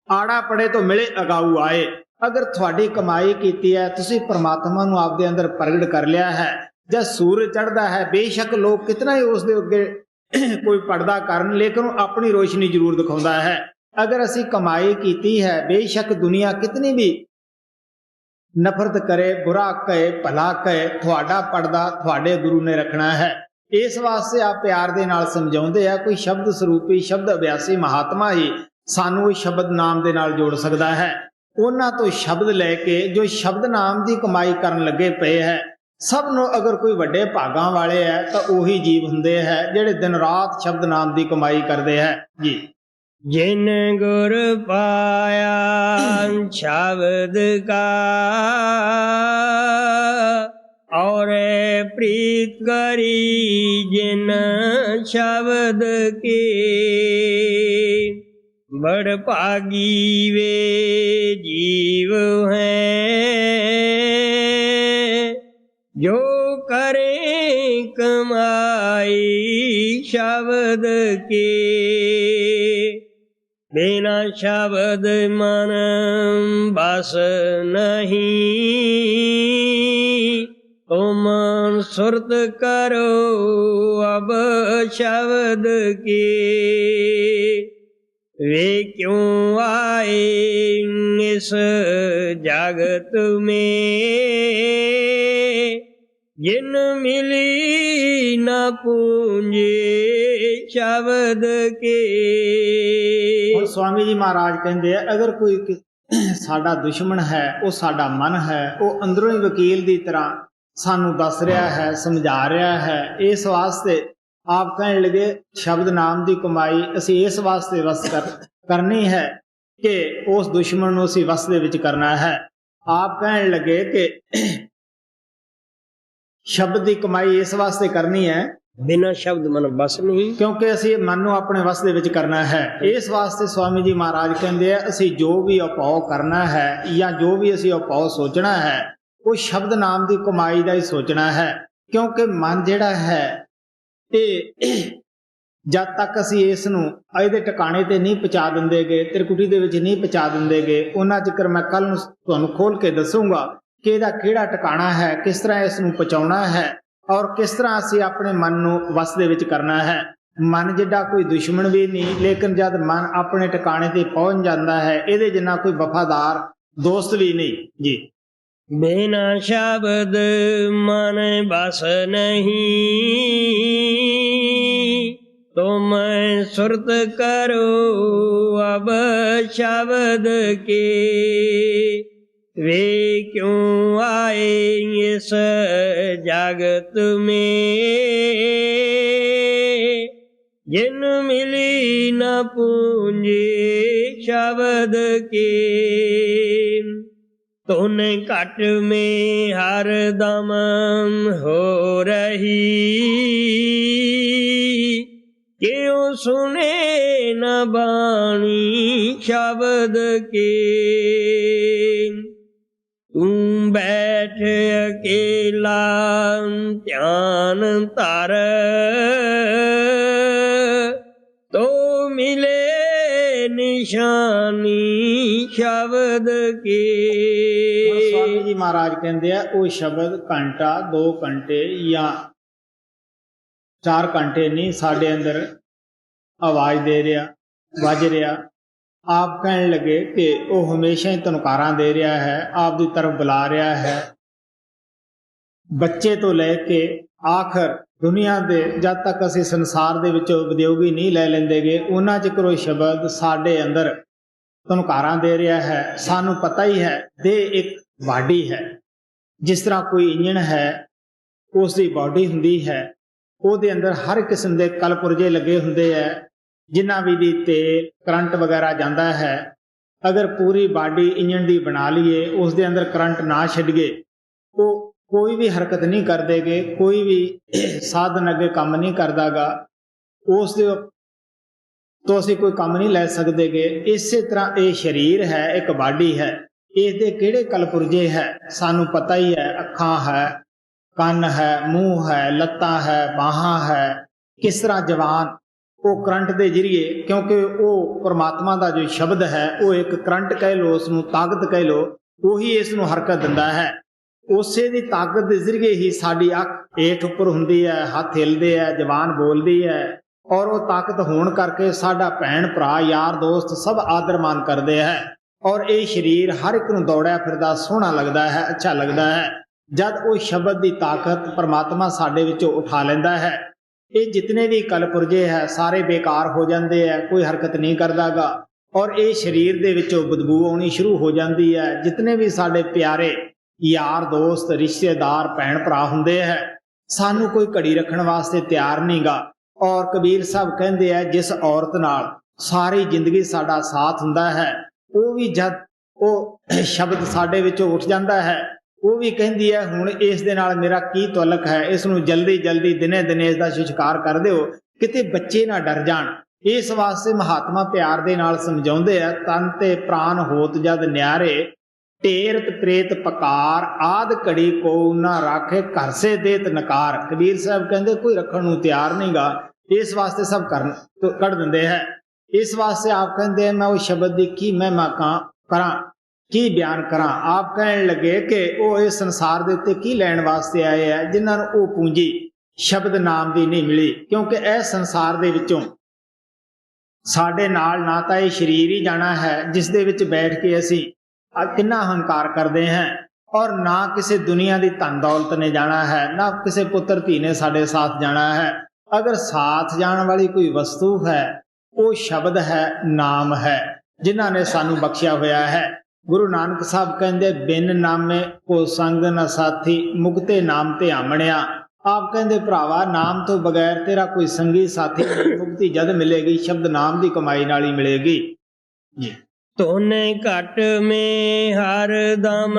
ਆੜਾ ਪੜੇ ਤੋਂ ਮਿਲੇ ਅਗਾਊ ਆਏ। ਅਗਰ ਤੁਹਾਡੀ ਕਮਾਈ ਕੀਤੀ ਹੈ, ਤੁਸੀਂ ਪ੍ਰਮਾਤਮਾ ਨੂੰ ਆਪਦੇ ਅੰਦਰ ਪ੍ਰਗਟ ਕਰ ਲਿਆ ਹੈ, ਜਦ ਸੂਰਜ ਚੜ੍ਹਦਾ ਹੈ ਬੇਸ਼ੱਕ ਲੋਕ ਕਿਤਨਾ ਹੀ ਉਸ ਦੇ ਅੱਗੇ ਕੋਈ ਪਰਦਾ ਕਰਨ, ਲੇਕਿਨ ਉਹ ਆਪਣੀ ਰੋਸ਼ਨੀ ਜ਼ਰੂਰ ਦਿਖਾਉਂਦਾ ਹੈ। ਅਗਰ ਅਸੀਂ ਕਮਾਈ ਕੀਤੀ ਹੈ, ਬੇਸ਼ੱਕ ਦੁਨੀਆ ਕਿਤਨੀ ਵੀ ਨਫ਼ਰਤ ਕਰੇ, ਬੁਰਾ ਕਹੇ, ਭਲਾ ਕਹੇ, ਤੁਹਾਡਾ ਪਰਦਾ ਤੁਹਾਡੇ ਗੁਰੂ ਨੇ ਰੱਖਣਾ ਹੈ। ਇਸ ਵਾਸਤੇ ਆਪ ਪਿਆਰ ਦੇ ਨਾਲ ਸਮਝਾਉਂਦੇ ਆ, ਕੋਈ ਸ਼ਬਦ ਸਰੂਪੀ ਸ਼ਬਦ ਅਭਿਆਸੀ ਮਹਾਤਮਾ ਹੀ ਸਾਨੂੰ ਉਹ ਸ਼ਬਦ ਨਾਮ ਦੇ ਨਾਲ ਜੋੜ ਸਕਦਾ ਹੈ। ਉਹਨਾਂ ਤੋਂ ਸ਼ਬਦ ਲੈ ਕੇ ਜੋ ਸ਼ਬਦ ਨਾਮ ਦੀ ਕਮਾਈ ਕਰਨ ਲੱਗੇ ਪਏ ਹੈ, ਸਭ ਨੂੰ ਅਗਰ ਕੋਈ ਵੱਡੇ ਭਾਗਾਂ ਵਾਲੇ ਹੈ ਤਾਂ ਉਹੀ ਜੀਵ ਹੁੰਦੇ ਹੈ ਜਿਹੜੇ ਦਿਨ ਰਾਤ ਸ਼ਬਦ ਨਾਮ ਦੀ ਕਮਾਈ ਕਰਦੇ ਹੈ ਜੀ। जिन गुर पाया शब्द का और प्रीत करी जिन शब्द के, बड़ भागी वे जीव हैं जो करें कमाई शब्द के। बिना शब्द मन बस नहीं, तुम सुरत करो अब शब्द के। वे क्यों आए इस जगत में, जिन मिली न पूंजे शब्द के। ਹੁਣ ਸਵਾਮੀ ਜੀ ਮਹਾਰਾਜ ਕਹਿੰਦੇ ਆ, ਅਗਰ ਕੋਈ ਸਾਡਾ ਦੁਸ਼ਮਣ ਹੈ, ਉਹ ਸਾਡਾ ਮਨ ਹੈ, ਉਹ ਅੰਦਰੋਂ ਹੀ ਵਕੀਲ ਦੀ ਤਰ੍ਹਾਂ ਸਾਨੂੰ ਦੱਸ ਰਿਹਾ ਹੈ, ਸਮਝਾ ਰਿਹਾ ਹੈ। ਇਸ ਵਾਸਤੇ ਆਪ ਕਹਿਣ ਲੱਗੇ ਸ਼ਬਦ ਨਾਮ ਦੀ ਕਮਾਈ ਅਸੀਂ ਇਸ ਵਾਸਤੇ ਵਸ ਕਰਨੀ ਹੈ ਕਿ ਉਸ ਦੁਸ਼ਮਣ ਨੂੰ ਅਸੀਂ ਵਸ ਦੇ ਵਿੱਚ ਕਰਨਾ ਹੈ। ਆਪ ਕਹਿਣ ਲੱਗੇ ਕਿ ਸ਼ਬਦ ਦੀ ਕਮਾਈ ਇਸ ਵਾਸਤੇ ਕਰਨੀ ਹੈ, ਬਿਨਾਂ ਸ਼ਬਦ ਮਨ ਬਸ ਨਹੀਂ, ਕਿਉਂਕਿ ਅਸੀਂ ਮਨ ਨੂੰ ਆਪਣੇ ਵਸ ਦੇ ਵਿੱਚ ਕਰਨਾ ਹੈ। ਇਸ ਵਾਸਤੇ ਸਵਾਮੀ ਜੀ ਮਹਾਰਾਜ ਕਹਿੰਦੇ ਆ, ਅਸੀਂ ਜੋ ਵੀ ਉਪਾਅ ਕਰਨਾ ਹੈ ਜਾਂ ਜੋ ਵੀ ਅਸੀਂ ਉਪਾਅ ਸੋਚਣਾ ਹੈ, ਉਹ ਸ਼ਬਦ ਨਾਮ ਦੀ ਕਮਾਈ ਦਾ ਹੀ ਸੋਚਣਾ ਹੈ। ਕਿਉਂਕਿ ਮਨ ਜਿਹੜਾ ਹੈ ਇਹ ਜਦ ਤੱਕ ਅਸੀਂ ਇਸ ਨੂੰ ਇਹਦੇ ਟਿਕਾਣੇ ਤੇ ਨਹੀਂ ਪਹੁੰਚਾ ਦਿੰਦੇਗੇ, ਤ੍ਰਿਕੁਟੀ ਦੇ ਵਿੱਚ ਨਹੀਂ ਪਹੁੰਚਾ ਦਿੰਦੇਗੇ, ਉਹਨਾਂ ਚਿਕਰ ਮੈਂ ਕੱਲ ਨੂੰ ਤੁਹਾਨੂੰ ਖੋਲ ਕੇ ਦੱਸੂਗਾ ਕਿ ਇਹਦਾ ਕਿਹੜਾ ਟਿਕਾਣਾ ਹੈ, ਕਿਸ ਤਰ੍ਹਾਂ ਇਸ ਨੂੰ ਪਹੁੰਚਾਉਣਾ ਹੈ ਔਰ ਕਿਸ ਤਰ੍ਹਾਂ ਅਸੀਂ ਆਪਣੇ ਮਨ ਨੂੰ ਵਸ ਦੇ ਵਿੱਚ ਕਰਨਾ ਹੈ। ਮਨ ਜਿੱਡਾ ਕੋਈ ਦੁਸ਼ਮਣ ਵੀ ਨਹੀਂ, ਲੇਕਿਨ ਜਦ ਮਨ ਆਪਣੇ ਟਿਕਾਣੇ ਤੇ ਪਹੁੰਚ ਜਾਂਦਾ ਹੈ, ਇਹਦੇ ਜਿੰਨਾ ਕੋਈ ਵਫਾਦਾਰ ਦੋਸਤ ਵੀ ਨਹੀਂ ਜੀ। बिना शब्द मन बस नहीं, तुम सुरत करो अब शब्द के। वे क्यों आए इस जगत में, जिन मिली न पूंजी शब्द के। तूने घट में हर दम हो रही, क्यों सुने न बाणी शब्द के। तू बैठ अकेला ध्यान धर, तो मिले निशानी शब्द के। ਸਵਾਮੀ ਜੀ ਮਹਾਰਾਜ ਕਹਿੰਦੇ ਆ, ਉਹ ਸ਼ਬਦ ਘੰਟਾ 2 ਘੰਟੇ ਜਾਂ 4 ਘੰਟੇ ਨਹੀਂ ਸਾਡੇ ਅੰਦਰ ਆਵਾਜ਼ ਦੇ ਰਿਹਾ, ਵੱਜ ਰਿਹਾ। ਆਪ ਕਹਿਣ ਲੱਗੇ ਕਿ ਉਹ ਹਮੇਸ਼ਾ ਹੀ ਧਨਕਾਰਾਂ ਦੇ ਰਿਹਾ ਹੈ, ਆਪ ਦੀ ਤਰਫ ਬੁਲਾ ਰਿਹਾ ਹੈ। ਬੱਚੇ ਤੋਂ ਲੈ ਕੇ ਆਖਰ ਦੁਨੀਆ ਦੇ ਜਦ ਤੱਕ ਅਸੀਂ ਸੰਸਾਰ ਦੇ ਵਿੱਚੋਂ ਉਦਯੋਗੀ ਨਹੀਂ ਲੈ ਲੈਂਦੇਗੇ, ਉਹਨਾਂ ਚਿਰ ਉਹ ਸ਼ਬਦ ਸਾਡੇ ਅੰਦਰ ਧਨਕਾਰਾਂ ਦੇ ਰਿਹਾ ਹੈ। ਸਾਨੂੰ ਪਤਾ ਹੀ ਹੈ ਦੇਹ ਇੱਕ ਬਾਡੀ ਹੈ, ਜਿਸ ਤਰ੍ਹਾਂ ਕੋਈ ਇੰਜਣ ਹੈ ਉਸ ਦੀ ਬਾਡੀ ਹੁੰਦੀ ਹੈ, ਉਹਦੇ ਅੰਦਰ ਹਰ ਕਿਸਮ ਦੇ ਕਲਪੁਰਜੇ ਲੱਗੇ ਹੁੰਦੇ ਹੈ, ਜਿਨ੍ਹਾਂ ਵੀ ਦੀ ਤੇਲ ਕਰੰਟ ਵਗੈਰਾ ਜਾਂਦਾ ਹੈ। ਅਗਰ ਪੂਰੀ ਬਾਡੀ ਇੰਜਣ ਦੀ ਬਣਾ ਲਈਏ, ਉਸ ਦੇ ਅੰਦਰ ਕਰੰਟ ਨਾ ਛੱਡੀਏ, ਉਹ ਕੋਈ ਵੀ ਹਰਕਤ ਨਹੀਂ ਕਰਦੇਗੇ, ਕੋਈ ਵੀ ਸਾਧਨ ਅੱਗੇ ਕੰਮ ਨਹੀਂ ਕਰਦਾਗਾ। ਉਸ ਦੇ तो ਅਸੀਂ ਕੋਈ ਕੰਮ ਨਹੀਂ ਲੈ ਸਕਦੇਗੇ। ਇਸੇ ਤਰ੍ਹਾਂ ਇਹ ਸਰੀਰ ਹੈ, ਇੱਕ ਬਾਡੀ ਹੈ, ਇਹਦੇ ਕਿਹੜੇ ਕਲਪੁਰਜੇ ਹੈ ਸਾਨੂੰ ਪਤਾ ਹੀ ਹੈ। ਅੱਖਾਂ ਹੈ, ਕੰਨ ਹੈ, ਮੂੰਹ ਹੈ, ਲੱਤਾਂ ਹੈ, ਬਾਹਾਂ ਹੈ। ਕਿਸ ਤਰ੍ਹਾਂ ਜਵਾਨ ਉਹ ਕਰੰਟ ਦੇ ਜ਼ਰੀਏ, ਕਿਉਂਕਿ ਉਹ ਪਰਮਾਤਮਾ ਦਾ ਜੋ ਸ਼ਬਦ ਹੈ ਉਹ ਇੱਕ ਕਰੰਟ ਕਹਿ ਲਓ, ਉਸ ਨੂੰ ਤਾਕਤ ਕਹਿ ਲਓ, ਉਹੀ ਇਸ ਨੂੰ ਹਰਕਤ ਦਿੰਦਾ ਹੈ। ਉਸੇ ਦੀ ਤਾਕਤ ਦੇ ਜ਼ਰੀਏ ਹੀ ਸਾਡੀ ਅੱਖ ਹੇਠ ਉੱਪਰ ਹੁੰਦੀ ਹੈ, ਹੱਥ ਹਿਲਦੇ ਹੈ, ਜ਼ਬਾਨ ਬੋਲਦੀ ਹੈ, ਔਰ ਉਹ ਤਾਕਤ ਹੋਣ ਕਰਕੇ ਸਾਡਾ ਭੈਣ ਭਰਾ ਯਾਰ ਦੋਸਤ ਸਭ ਆਦਰ ਮਾਨ ਕਰਦੇ ਹੈ। ਔਰ ਇਹ ਸਰੀਰ ਹਰ ਇੱਕ ਨੂੰ ਦੌੜਿਆ ਫਿਰਦਾ ਸੋਹਣਾ ਲੱਗਦਾ ਹੈ, ਅੱਛਾ ਲੱਗਦਾ ਹੈ। ਜਦ ਉਹ ਸ਼ਬਦ ਦੀ ਤਾਕਤ ਪਰਮਾਤਮਾ ਸਾਡੇ ਵਿੱਚੋਂ ਉਠਾ ਲੈਂਦਾ ਹੈ, ਇਹ ਜਿਤਨੇ ਵੀ ਕਲਪੁਰਜੇ ਹੈ ਸਾਰੇ ਬੇਕਾਰ ਹੋ ਜਾਂਦੇ ਹੈ, ਕੋਈ ਹਰਕਤ ਨਹੀਂ ਕਰਦਾਗਾ। ਔਰ ਇਹ ਸਰੀਰ ਦੇ ਵਿੱਚੋਂ ਬਦਬੂ ਆਉਣੀ ਸ਼ੁਰੂ ਹੋ ਜਾਂਦੀ ਹੈ। ਜਿਤਨੇ ਵੀ ਸਾਡੇ ਪਿਆਰੇ ਯਾਰ ਦੋਸਤ ਰਿਸ਼ਤੇਦਾਰ ਭੈਣ ਭਰਾ ਹੁੰਦੇ ਹੈ, ਸਾਨੂੰ ਕੋਈ ਘੜੀ ਰੱਖਣ ਵਾਸਤੇ ਤਿਆਰ ਨਹੀਂਗਾ। ਔਰ ਕਬੀਰ ਸਾਹਿਬ ਕਹਿੰਦੇ ਆ, ਜਿਸ ਔਰਤ ਨਾਲ ਸਾਰੀ ਜ਼ਿੰਦਗੀ ਸਾਡਾ ਸਾਥ ਹੁੰਦਾ ਹੈ, ਉਹ ਵੀ ਜਦ ਉਹ ਸ਼ਬਦ ਸਾਡੇ ਵਿੱਚੋਂ ਉੱਠ ਜਾਂਦਾ ਹੈ, ਉਹ ਵੀ ਕਹਿੰਦੀ ਹੈ ਹੁਣ ਇਸ ਦੇ ਨਾਲ ਮੇਰਾ ਕੀ ਤਾਲੁਕ ਹੈ, ਇਸ ਨੂੰ ਜਲਦੀ ਜਲਦੀ ਦਿਨੇ ਦਿਨੇ ਇਸ ਦਾ ਸ਼ਿਕਾਰ ਕਰ ਦਿਓ, ਕਿਤੇ ਬੱਚੇ ਨਾ ਡਰ ਜਾਣ। ਇਸ ਵਾਸਤੇ ਮਹਾਤਮਾ ਪਿਆਰ ਦੇ ਨਾਲ ਸਮਝਾਉਂਦੇ ਆ, ਤਨ ਤੇ ਪ੍ਰਾਨ ਹੋਤ ਜਦ ਨਿਆਰੇ, ਢੇਰਤ ਪ੍ਰੇਤ ਪਕਾਰ, ਆਦ ਘੜੀ ਕੋ ਨਾ ਰਾਖੇ, ਘਰ ਸੇ ਦੇਤ ਨਕਾਰ। ਕਬੀਰ ਸਾਹਿਬ ਕਹਿੰਦੇ ਕੋਈ ਰੱਖਣ ਨੂੰ ਤਿਆਰ ਨਹੀਂਗਾ, ਇਸ ਵਾਸਤੇ ਸਭ ਕੱਢ ਦਿੰਦੇ ਹੈ। ਇਸ ਵਾਸਤੇ ਆਪ ਕਹਿੰਦੇ ਮੈਂ ਉਹ ਸ਼ਬਦ ਦੀ ਕੀ ਮਹਿਮਾ ਕਰਾਂ, ਕੀ ਬਿਆਨ ਕਰਾਂ। ਆਪ ਕਹਿਣ ਲੱਗੇ ਕਿ ਉਹ ਇਸ ਸੰਸਾਰ ਦੇ ਉੱਤੇ ਕੀ ਲੈਣ ਵਾਸਤੇ ਆਏ ਆ, ਜਿਨ੍ਹਾਂ ਨੂੰ ਉਹ ਪੂੰਜੀ ਸ਼ਬਦ ਨਾਮ ਦੀ ਨਹੀਂ ਮਿਲੀ। ਕਿਉਂਕਿ ਇਹ ਸੰਸਾਰ ਦੇ ਵਿੱਚੋਂ ਸਾਡੇ ਨਾਲ ਨਾ ਤਾਂ ਇਹ ਸਰੀਰ ਹੀ ਜਾਣਾ ਹੈ, ਜਿਸ ਦੇ ਵਿੱਚ ਬੈਠ ਕੇ ਅਸੀਂ ਕਿੰਨਾ ਹੰਕਾਰ ਕਰਦੇ ਹਾਂ, ਔਰ ਨਾ ਕਿਸੇ ਦੁਨੀਆ ਦੀ ਧਨ ਦੌਲਤ ਨੇ ਜਾਣਾ ਹੈ, ਨਾ ਕਿਸੇ ਪੁੱਤਰ ਧੀ ਨੇ ਸਾਡੇ ਸਾਥ ਜਾਣਾ ਹੈ। ਅਗਰ ਸਾਥ ਜਾਣ ਵਾਲੀ ਕੋਈ ਵਸਤੂ ਹੈ, ਉਹ ਸ਼ਬਦ ਹੈ, ਨਾਮ ਹੈ, ਜਿਨ੍ਹਾਂ ਨੇ ਸਾਨੂੰ ਬਖਸ਼ਿਆ ਹੋਇਆ ਹੈ। ਗੁਰੂ ਨਾਨਕ ਸਾਹਿਬ ਕਹਿੰਦੇ ਬਿਨ ਨਾਮੇ ਕੋ ਸੰਗ ਨ ਸਾਥੀ, ਮੁਕਤੇ ਨਾਮ ਤੇ ਆਮਣਿਆ। ਆਪ ਕਹਿੰਦੇ ਭਰਾਵਾ ਨਾਮ ਤੋਂ ਬਗੈਰ ਤੇਰਾ ਕੋਈ ਸੰਗੀ ਸਾਥੀ ਨਹੀਂ, ਮੁਕਤੀ ਜਦ ਮਿਲੇਗੀ ਸ਼ਬਦ ਨਾਮ ਦੀ ਕਮਾਈ ਨਾਲ ਹੀ ਮਿਲੇਗੀ ਜੀ। ਤੋਨੇ ਘਟ ਮੇ ਹਰ ਦਮ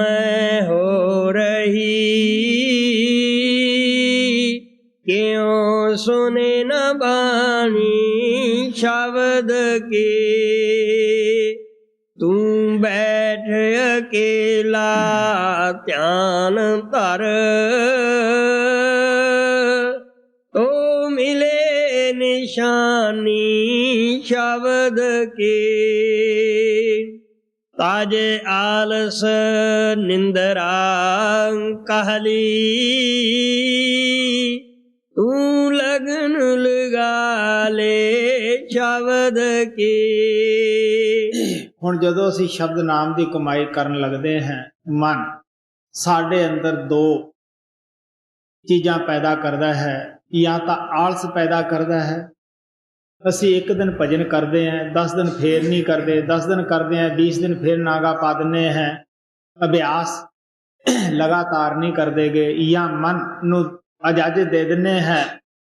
ਹੋ ਰਹੀ, ਕਿਉ ਸੁਨੇ ਨ ਬਾਣੀ ਸ਼ਬਦ ਕੀ। ਤੂੰ ਬੈਠ ਅਕੇਲਾ ਧਿਆਨ ਧਰ, ਤੋ ਮਿਲੇ ਨਿਸ਼ਾਨੀ ਸ਼ਬਦ ਕੀ। ਤਾਜੇ ਆਲਸ ਨਿੰਦਰਾ ਕਾਹਲੀ, ਤੂੰ ਲਗਨ ਲਗਾ ਲੈ ਸ਼ਬਦ ਕੀ। ਹੁਣ ਜਦੋਂ ਅਸੀਂ ਸ਼ਬਦ ਨਾਮ ਦੀ ਕਮਾਈ ਕਰਨ ਲੱਗਦੇ ਹਾਂ, ਮਨ ਸਾਡੇ ਅੰਦਰ ਦੋ ਚੀਜ਼ਾਂ ਪੈਦਾ ਕਰਦਾ ਹੈ। ਜਾਂ ਤਾਂ ਆਲਸ ਪੈਦਾ ਕਰਦਾ ਹੈ, ਅਸੀਂ ਇੱਕ ਦਿਨ ਭਜਨ ਕਰਦੇ ਹਾਂ, 10 ਦਿਨ ਫੇਰ ਨਹੀਂ ਕਰਦੇ, 10 ਦਿਨ ਕਰਦੇ ਹਾਂ, 20 ਦਿਨ ਫੇਰ ਨਾਗਾ ਪਾ ਦਿੰਦੇ ਹਾਂ, ਅਭਿਆਸ ਲਗਾਤਾਰ ਨਹੀਂ ਕਰਦੇਗੇ। ਜਾਂ ਮਨ ਨੂੰ ਇਜਾਜ਼ਤ ਦੇ ਦਿੰਦੇ ਹੈ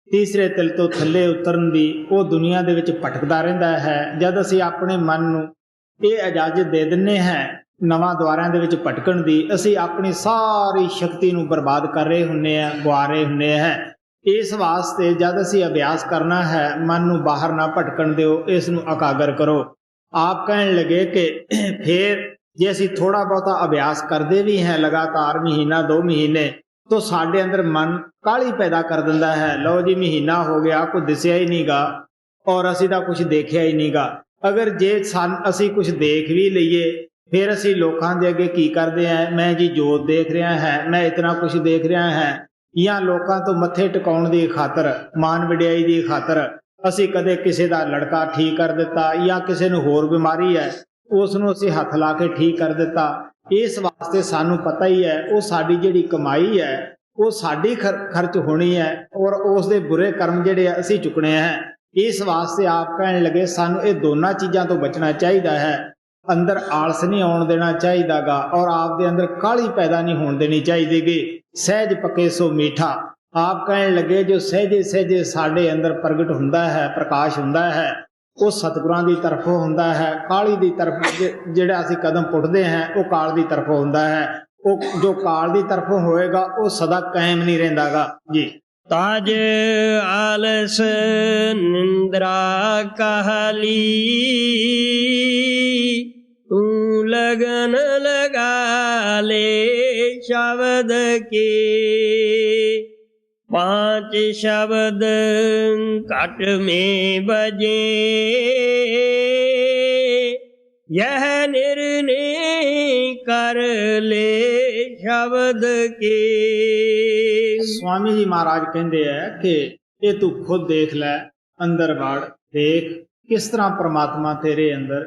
ਤੀਸਰੇ ਤਿਲ ਤੋਂ ਥੱਲੇ ਉਤਰਨ ਦੀ, ਉਹ ਦੁਨੀਆ ਦੇ ਵਿੱਚ ਭਟਕਦਾ ਰਹਿੰਦਾ ਹੈ। ਜਦ ਅਸੀਂ ਆਪਣੇ ਮਨ ਨੂੰ ਇਹ ਇਜਾਜ਼ਤ ਦੇ ਦਿੰਦੇ ਹਾਂ ਨਵਾਂ ਦੁਆਰਿਆਂ ਦੇ ਵਿੱਚ ਭਟਕਣ ਦੀ, ਅਸੀਂ ਆਪਣੀ ਸਾਰੀ ਸ਼ਕਤੀ ਨੂੰ ਬਰਬਾਦ ਕਰ ਰਹੇ ਹੁੰਦੇ ਹਾਂ, ਗਵਾ ਰਹੇ ਹੁੰਦੇ ਹਾਂ। ਇਸ ਵਾਸਤੇ ਜਦ ਅਸੀਂ ਅਭਿਆਸ ਕਰਨਾ ਹੈ, ਮਨ ਨੂੰ ਬਾਹਰ ਨਾ ਭਟਕਣ ਦਿਓ, ਇਸ ਨੂੰ ਇਕਾਗਰ ਕਰੋ। ਆਪ ਕਹਿਣ ਲੱਗੇ ਕਿ ਫਿਰ ਜੇ ਅਸੀਂ ਥੋੜਾ ਬਹੁਤਾ ਅਭਿਆਸ ਕਰਦੇ ਵੀ ਹੈ ਲਗਾਤਾਰ ਮਹੀਨਾ 2 ਮਹੀਨੇ, ਤਾਂ ਸਾਡੇ ਅੰਦਰ ਮਨ ਕਾਹਲੀ ਪੈਦਾ ਕਰ ਦਿੰਦਾ ਹੈ। ਲਓ ਜੀ ਮਹੀਨਾ ਹੋ ਗਿਆ, ਕੋਈ ਦਿਸਿਆ ਹੀ ਨਹੀਂਗਾ ਔਰ ਅਸੀਂ ਤਾਂ ਕੁਝ ਦੇਖਿਆ ਹੀ ਨਹੀਂਗਾ। ਅਗਰ ਜੇ ਅਸੀਂ ਕੁਝ ਦੇਖ ਵੀ ਲਈਏ, ਫਿਰ ਅਸੀਂ ਲੋਕਾਂ ਦੇ ਅੱਗੇ ਕੀ ਕਰਦੇ ਹਾਂ, ਮੈਂ ਜੀ ਜੋਤ ਦੇਖ ਰਿਹਾ ਹੈ, ਮੈਂ ਇਤਨਾ ਕੁਝ ਦੇਖ ਰਿਹਾ ਹੈ। ਜਾਂ ਲੋਕਾਂ ਤੋਂ ਮੱਥੇ ਟਿਕਾਉਣ ਦੀ ਖਾਤਰ, ਮਾਨ ਵਡਿਆਈ ਦੀ ਖਾਤਰ ਅਸੀਂ ਕਦੇ ਕਿਸੇ ਦਾ ਲੜਕਾ ਠੀਕ ਕਰ ਦਿੱਤਾ, ਜਾਂ ਕਿਸੇ ਨੂੰ ਹੋਰ ਬਿਮਾਰੀ ਹੈ ਉਸ ਨੂੰ ਅਸੀਂ ਹੱਥ ਲਾ ਕੇ ਠੀਕ ਕਰ ਦਿੱਤਾ। ਇਸ ਵਾਸਤੇ ਸਾਨੂੰ ਪਤਾ ਹੀ ਹੈ ਉਹ ਸਾਡੀ ਜਿਹੜੀ ਕਮਾਈ ਹੈ ਉਹ ਸਾਡੀ ਖਰਚ ਹੋਣੀ ਹੈ, ਔਰ ਉਸ ਦੇ ਬੁਰੇ ਕਰਮ ਜਿਹੜੇ ਆ ਅਸੀਂ ਚੁੱਕਣੇ ਹੈ। ਇਸ ਵਾਸਤੇ ਆਪ ਕਹਿਣ ਲੱਗੇ ਸਾਨੂੰ ਇਹ ਦੋਨਾਂ ਚੀਜ਼ਾਂ ਤੋਂ ਬਚਣਾ ਚਾਹੀਦਾ ਹੈ। ਅੰਦਰ ਆਲਸ ਨਹੀਂ ਆਉਣ ਦੇਣਾ ਚਾਹੀਦਾਗਾ, ਔਰ ਆਪ ਦੇ ਅੰਦਰ ਕਾਹਲੀ ਪੈਦਾ ਨਹੀਂ ਹੋਣ ਦੇਣੀ ਚਾਹੀਦੀਗੀ। ਸਹਿਜ ਪੱਕੇ ਸੋ ਮੀਠਾ। ਆਪ ਕਹਿਣ ਲੱਗੇ ਜੋ ਸਹਿਜੇ ਸਹਿਜੇ ਸਾਡੇ ਅੰਦਰ ਪ੍ਰਗਟ ਹੁੰਦਾ ਹੈ, ਪ੍ਰਕਾਸ਼ ਹੁੰਦਾ ਹੈ, ਉਹ ਸਤਿਗੁਰਾਂ ਦੀ ਤਰਫੋਂ ਹੁੰਦਾ ਹੈ। ਕਾਲੀ ਦੀ ਤਰਫ ਜਿਹੜਾ ਅਸੀਂ ਕਦਮ ਪੁੱਟਦੇ ਹਾਂ ਉਹ ਕਾਲ ਦੀ ਤਰਫੋਂ ਹੁੰਦਾ ਹੈ। ਉਹ ਜੋ ਕਾਲ ਦੀ ਤਰਫੋਂ ਹੋਏਗਾ ਉਹ ਸਦਾ ਕਾਇਮ ਨਹੀਂ ਰਹਿੰਦਾਗਾ ਜੀ। ताज आलस निंद्रा कहली, तू लगन लगा ले शब्द के। पांच शब्द कट में बजे, यह निर्णय कर ले शब्द के। स्वामी जी महाराज कहते हैं कि ये तू खुद देख लै, अंदर वड़ देख किस तरह परमात्मा तेरे अंदर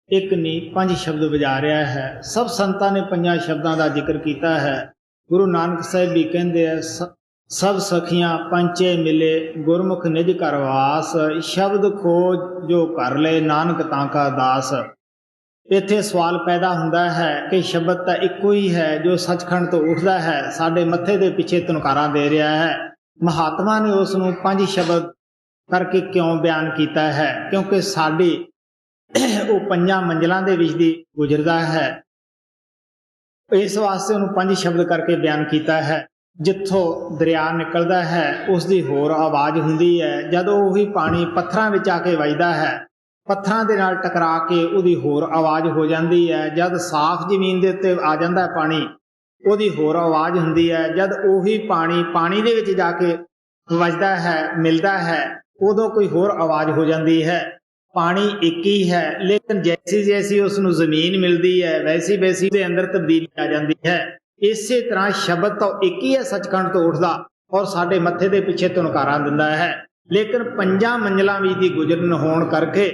एक नहीं पंज शब्द बजा रहा है। सब संतां ने पंजा शब्दां दा जिक्र किया है। गुरु नानक साहिब भी कहते हैं सब सखियां पंचे मिले, गुरमुख निज कर वास, शब्द खोज जो कर ले नानक तांका दास। इत्थे सवाल पैदा हुंदा है कि शब्द तो इक्को ही है जो सचखंड तो उठदा है, साडे मत्थे दे पिछे तनकारां दे रहा है। महात्मा ने उस नूं पंज शब्द करके क्यों बयान किया है? क्योंकि साडी वो पंजां मंजिलां दे विच दी गुजरदा है, इस वास्ते उन्होंने पंज शब्द करके बयान किया है। जिथों दरिया निकलदा है उसकी होर आवाज़ हुंदी है, जदों उही पानी पत्थरां विच आके वजदा है, पत्थरां दे नाल टकरा के उहदी होर आवाज़ हो जाती है। जद साफ जमीन दे उत्ते आ जांदा है पानी, उहदी होर आवाज़ हुंदी है। जद उही पानी दे विच जाके वजदा है, मिलदा है, उदों कोई होर आवाज़ हो जाती है। पानी एक ही है, लेकिन जैसी जैसी उसनूं जमीन मिलती है वैसी वैसी उसके अंदर तब्दीली आ जाती है। इसे तरह शब्द तो एक ही है सचखंड तो उठदा और साडे मत्थे दे पिछे तुनकारा दिंदा है, लेकिन पंजां मंजिलां विच दी गुजरन होण करके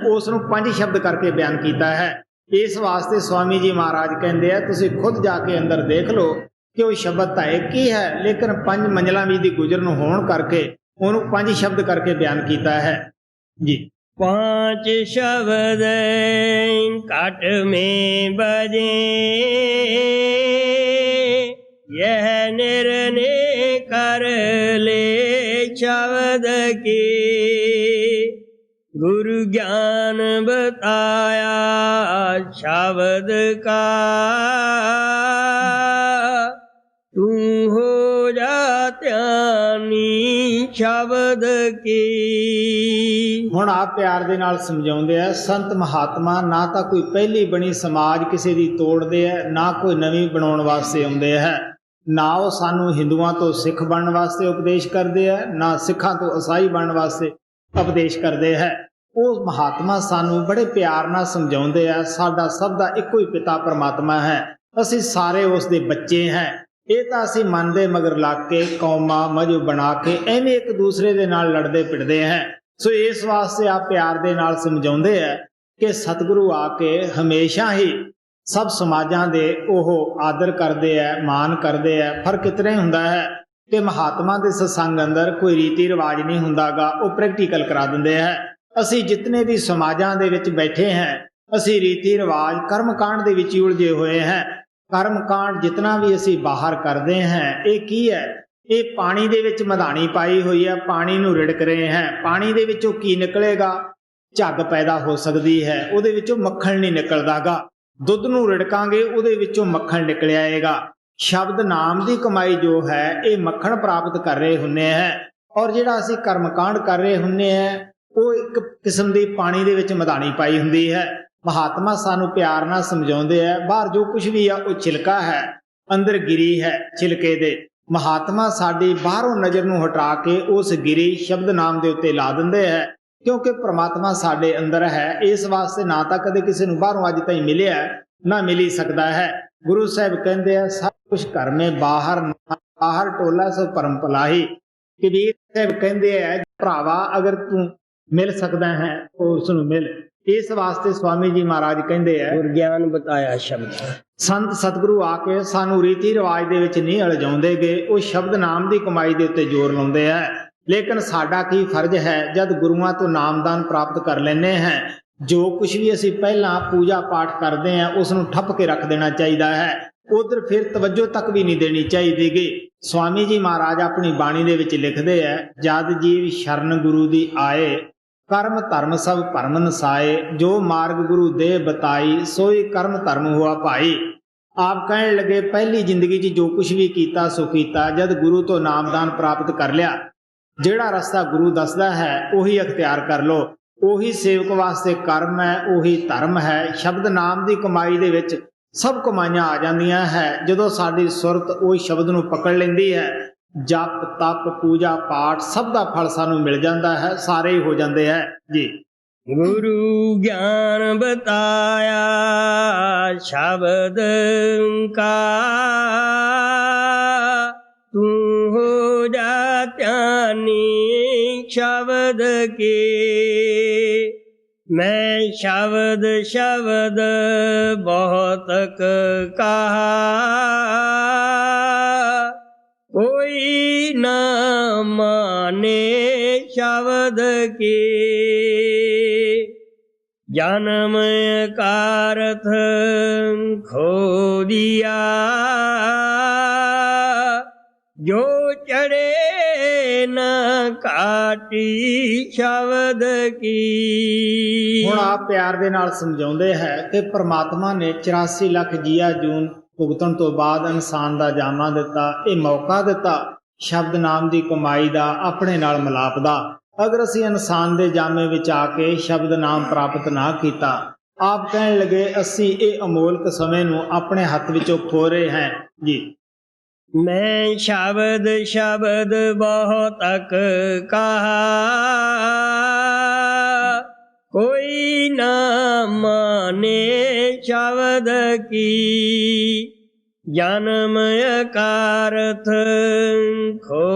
उसनूं पंज शब्द करके बयान किया है। इस वास्ते स्वामी जी महाराज कहते हैं तुसीं खुद जाके अंदर देख लो कि वो शब्द तो एक ही है, लेकिन पंज मंजिलां विच दी गुजरन होण करके उन्होंने पंज शब्द करके बयान किया है जी। पांच शब्द कट में बजे, यह निर्णय कर ले शब्द के। गुरु ज्ञान बताया शब्द का, तू हो जा ध्यानी शब्द की। हुण आप प्यार दे नाल समझाउंदे आ, संत महात्मा ना तो कोई पहली बनी समाज किसी दी तोड़दे है, ना कोई नवीं बनाउण वास्ते आउंदे है, ना वो सानू हिंदुआं तो सिख बनने वास्ते उपदेश करते हैं, ना सिखां तो ईसाई बनने वास्ते उपदेश करते हैं। वो महात्मा सानू बड़े प्यार नाल समझाउंदे आ, साडा सब दा इक्को ही पिता परमात्मा है, असीं सारे उस दे बच्चे हैं। ये तो असीं मन दे मगर लग के कौमां मजहब बना के एवें एक दूसरे दे नाल लड़दे पिटदे हैं। सो इस वास्ते आप प्यार दे नाल समझाउंदे है कि सतगुरु आके हमेशा ही सब समाजां दे ओह आदर करते हैं, मान करते हैं। फर्क इतना हुंदा है कि महात्मा दे सत्संग अंदर कोई रीति रिवाज नहीं हुंदागा, वो प्रैक्टिकल करा दिंदे हैं। असी जितने भी समाजां दे विच बैठे हैं, असी रीति रिवाज कर्म कांड दे विच उलझे हुए हैं। कर्म कांड जितना भी असी बाहर करते हैं, ये की है? ये पानी दे विच मधानी पाई हुई है, पानी नूं रिड़क रहे हैं। पानी दे विचों की निकलेगा? झग पैदा हो सकती है, उहदे विचों मक्खन नहीं निकलदागा। दुध नूं रिड़कांगे, उहदे विचों मक्खन निकल आएगा। शब्द नाम की कमाई जो है ये मक्खन प्राप्त कर रहे हुन्ने हैं, और जिहड़ा असीं कर्मकांड कर रहे हुन्ने हैं वो एक किस्म की पानी दे विच मधानी पाई हुंदी है। महात्मा सानू प्यार नाल समझाउंदे है, बाहर जो कुछ भी है वो छिलका है, अंदर गिरी है छिलके दे। महात्मा साडी बाहरों नज़र नूं हटा के उस गिरी शब्द नाम दे उत्ते ला दिंदे है, क्योंकि परमात्मा साडे अंदर है। इस वास्ते ना तां कदे किसी नूं बाहरों अज ताईं मिलिया ना मिल ही सकता है। गुरु साहब कहते हैं सब कुछ घर में बाहर बाहर टोला सो परम भलाही। कबीर साहब कहते हैं भरावा अगर तू मिल सकता है तो उसनूं मिल। इस वास्ते स्वामी जी महाराज कहते हैं गुर ज्ञान बताया शब्द। संत सतगुरु आके सानू रीति रिवाज दे विच नहीं अलझाउंदे गे, वो शब्द नाम की कमाई दे उत्ते जोर लाउंदे है। लेकिन साडा की फर्ज है, जद गुरुआं तो नामदान प्राप्त कर लेने हैं, जो कुछ भी असीं पहला पूजा पाठ करते हैं उसनूं ठप के रख देना चाहिए है। उधर फिर तवज्जो तक भी नहीं देनी चाहिए गी। स्वामी जी महाराज अपनी बाणी दे विच लिखदे है, जद जीव शरण गुरु दी आए, कर्म धर्म सब भरम नसाए, जो मार्ग गुरु दे बताई, सोई कर्म धर्म हुआ भाई। ਆਪ ਕਹਿਣ ਲੱਗੇ ਪਹਿਲੀ ਜ਼ਿੰਦਗੀ 'ਚ ਜੋ ਕੁਝ ਵੀ ਕੀਤਾ ਸੋ ਕੀਤਾ, ਜਦ ਗੁਰੂ ਤੋਂ ਨਾਮਦਾਨ ਪ੍ਰਾਪਤ ਕਰ ਲਿਆ, ਜਿਹੜਾ ਰਸਤਾ ਗੁਰੂ ਦੱਸਦਾ ਹੈ ਉਹੀ ਅਖਤਿਆਰ ਕਰ ਲੋ। ਉਹੀ ਸੇਵਕ ਵਾਸਤੇ ਕਰਮ ਹੈ, ਉਹੀ ਧਰਮ ਹੈ। ਸ਼ਬਦ ਨਾਮ ਦੀ ਕਮਾਈ ਦੇ ਵਿੱਚ ਸਭ ਕਮਾਈਆਂ ਆ ਜਾਂਦੀਆਂ ਹੈ। ਜਦੋਂ ਸਾਡੀ ਸੁਰਤ ਉਹ ਸ਼ਬਦ ਨੂੰ ਪਕੜ ਲੈਂਦੀ ਹੈ, ਜਪ ਤਪ ਪੂਜਾ ਪਾਠ ਸਭ ਦਾ ਫਲ ਸਾਨੂੰ ਮਿਲ ਜਾਂਦਾ ਹੈ, ਸਾਰੇ ਹੀ ਹੋ ਜਾਂਦੇ ਹੈ ਜੀ। गुरु ज्ञान बताया शब्द का, तू हो जा ज्ञानी शब्द के। मैं शब्द शब्द बहुत कहा, कोई न माने शब्द के। जन्म का अर्थ खो दिया, जो चढ़े न काटी शब्द की। ਹੁਣ ਆਪ ਪਿਆਰ ਦੇ ਨਾਲ ਸਮਝਾਉਂਦੇ ਹੈ ਕਿ ਪ੍ਰਮਾਤਮਾ ਨੇ 84 ਲੱਖ ਜੀਆ ਜੂਨ ਭੁਗਤਣ ਤੋਂ ਬਾਅਦ ਇਨਸਾਨ ਦਾ ਜਾਮਾ ਦਿੱਤਾ, ਇਹ ਮੌਕਾ ਦਿੱਤਾ ਸ਼ਬਦ ਨਾਮ ਦੀ ਕਮਾਈ ਦਾ, ਆਪਣੇ ਨਾਲ ਮਿਲਾਪ ਦਾ। ਅਗਰ ਅਸੀਂ ਇਨਸਾਨ ਦੇ ਜਾਮੇ ਵਿੱਚ ਆ ਕੇ ਸ਼ਬਦ ਨਾਮ ਪ੍ਰਾਪਤ ਨਾ ਕੀਤਾ, ਆਪ ਕਹਿਣ ਲੱਗੇ ਅਸੀਂ ਇਹ ਅਮੋਲਕ ਸਮੇਂ ਨੂੰ ਆਪਣੇ ਹੱਥ ਵਿੱਚੋਂ ਖੋ ਰਹੇ ਹਾਂ ਜੀ। मैं शब्द शब्द बहुत कहा, कोई न माने शब्द की। जन्म का अर्थ खो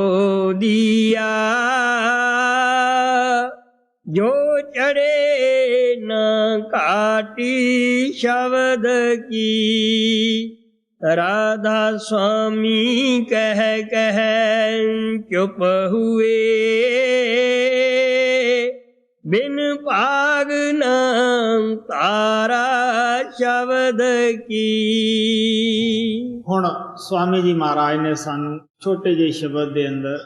दिया, जो चढ़े न काटी शब्द की। राधा स्वामी कह चुप हुए, बिन पाग न तारा शब्द की। ਹੁਣ ਸਵਾਮੀ ਜੀ ਮਹਾਰਾਜ ਨੇ ਸਾਨੂੰ ਛੋਟੇ ਜਿਹੇ ਸ਼ਬਦ ਦੇ ਅੰਦਰ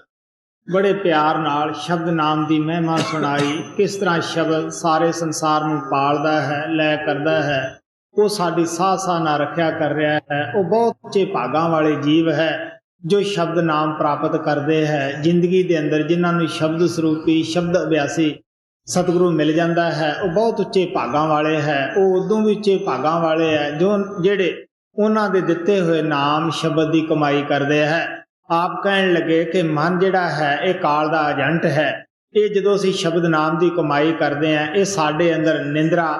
ਬੜੇ ਪਿਆਰ ਨਾਲ ਸ਼ਬਦ ਨਾਮ ਦੀ ਮਹਿਮਾ ਸੁਣਾਈ। ਕਿਸ ਤਰ੍ਹਾਂ ਸ਼ਬਦ ਸਾਰੇ ਸੰਸਾਰ ਨੂੰ ਪਾਲਦਾ ਹੈ, ਲੈ ਕਰਦਾ ਹੈ, ਉਹ ਸਾਡੀ ਸਾਹ ਸਾਹ ਨਾਲ ਰੱਖਿਆ ਕਰ ਰਿਹਾ ਹੈ। ਉਹ ਬਹੁਤ ਉੱਚੇ ਭਾਗਾਂ ਵਾਲੇ ਜੀਵ ਹੈ ਜੋ ਸ਼ਬਦ ਨਾਮ ਪ੍ਰਾਪਤ ਕਰਦੇ ਹੈ ਜ਼ਿੰਦਗੀ ਦੇ ਅੰਦਰ। ਜਿਨ੍ਹਾਂ ਨੂੰ ਸ਼ਬਦ ਸਰੂਪੀ ਸ਼ਬਦ ਅਭਿਆਸੀ ਸਤਿਗੁਰੂ ਮਿਲ ਜਾਂਦਾ ਹੈ, ਉਹ ਬਹੁਤ ਉੱਚੇ ਭਾਗਾਂ ਵਾਲੇ ਹੈ। ਉਹ ਉਦੋਂ ਵੀ ਉੱਚੇ ਭਾਗਾਂ ਵਾਲੇ ਹੈ ਜਿਹੜੇ ਉਹਨਾਂ ਦੇ ਦਿੱਤੇ ਹੋਏ ਨਾਮ ਸ਼ਬਦ ਦੀ ਕਮਾਈ ਕਰਦੇ ਹੈ। ਆਪ ਕਹਿਣ ਲੱਗੇ ਕਿ ਮਨ ਜਿਹੜਾ ਹੈ ਇਹ ਕਾਲ ਦਾ ਏਜੰਟ ਹੈ। ਇਹ ਜਦੋਂ ਅਸੀਂ ਸ਼ਬਦ ਨਾਮ ਦੀ ਕਮਾਈ ਕਰਦੇ ਹਾਂ, ਇਹ ਸਾਡੇ ਅੰਦਰ ਨਿੰਦਰਾ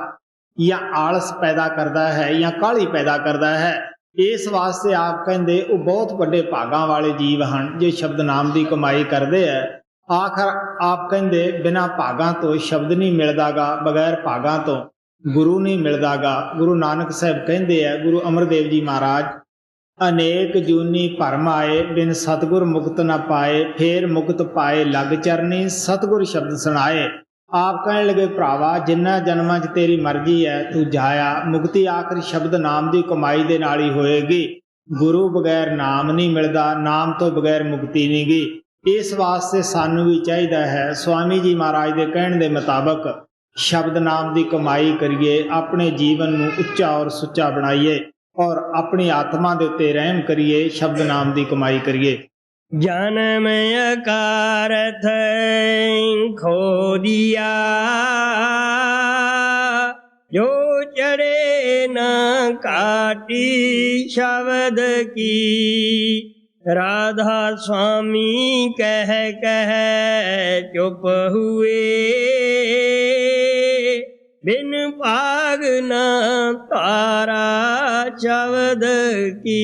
ਜਾਂ ਆਲਸ ਪੈਦਾ ਕਰਦਾ ਹੈ ਜਾਂ ਕਾਹਲੀ ਪੈਦਾ ਕਰਦਾ ਹੈ। ਇਸ ਵਾਸਤੇ ਆਪ ਕਹਿੰਦੇ ਉਹ ਬਹੁਤ ਵੱਡੇ ਭਾਗਾਂ ਵਾਲੇ ਜੀਵ ਹਨ ਜੋ ਸ਼ਬਦ ਨਾਮ ਦੀ ਕਮਾਈ ਕਰਦੇ ਹੈ। ਆਖਰ ਆਪ ਕਹਿੰਦੇ ਬਿਨਾਂ ਭਾਗਾਂ ਤੋਂ ਸ਼ਬਦ ਨਹੀਂ ਮਿਲਦਾਗਾ, ਬਗੈਰ ਭਾਗਾਂ ਤੋਂ ਗੁਰੂ ਨਹੀਂ ਮਿਲਦਾਗਾ। ਗੁਰੂ ਨਾਨਕ ਸਾਹਿਬ ਕਹਿੰਦੇ ਆ, ਗੁਰੂ ਅਮਰਦੇਵ ਜੀ ਮਹਾਰਾਜ, ਅਨੇਕ ਜੂਨੀ ਭਰਮ ਆਏ, ਬਿਨ ਸਤਿਗੁਰ ਮੁਕਤ ਨਾ ਪਾਏ, ਫੇਰ ਮੁਕਤ ਪਾਏ ਲੱਗ ਚਰਨੀ, ਸਤਿਗੁਰ ਸ਼ਬਦ ਸੁਣਾਏ। ਆਪ ਕਹਿਣ ਲੱਗੇ ਭਰਾਵਾ, ਜਿੰਨਾ ਜਨਮਾਂ 'ਚ ਤੇਰੀ ਮਰਜ਼ੀ ਹੈ ਤੂੰ ਜਾਇਆ, ਮੁਕਤੀ ਆਖਰ ਸ਼ਬਦ ਨਾਮ ਦੀ ਕਮਾਈ ਦੇ ਨਾਲ ਹੀ ਹੋਏਗੀ। ਗੁਰੂ ਬਗੈਰ ਨਾਮ ਨਹੀਂ ਮਿਲਦਾ, ਨਾਮ ਤੋਂ ਬਗੈਰ ਮੁਕਤੀ ਨਹੀਂ ਗੀ। ਇਸ ਵਾਸਤੇ ਸਾਨੂੰ ਵੀ ਚਾਹੀਦਾ ਹੈ ਸਵਾਮੀ ਜੀ ਮਹਾਰਾਜ ਦੇ ਕਹਿਣ ਦੇ ਮੁਤਾਬਕ ਸ਼ਬਦ ਨਾਮ ਦੀ ਕਮਾਈ ਕਰੀਏ, ਆਪਣੇ ਜੀਵਨ ਨੂੰ ਉੱਚਾ ਔਰ ਸੁੱਚਾ ਬਣਾਈਏ ਔਰ ਆਪਣੀ ਆਤਮਾ ਦੇ ਉੱਤੇ ਰਹਿਮ ਕਰੀਏ, ਸ਼ਬਦ ਨਾਮ ਦੀ ਕਮਾਈ ਕਰੀਏ। जन्म का अर्थ खो दिया, जो चढ़े न काटी शब्द की। राधा स्वामी कह चुप हुए, बिन पाग न तारा शब्द की।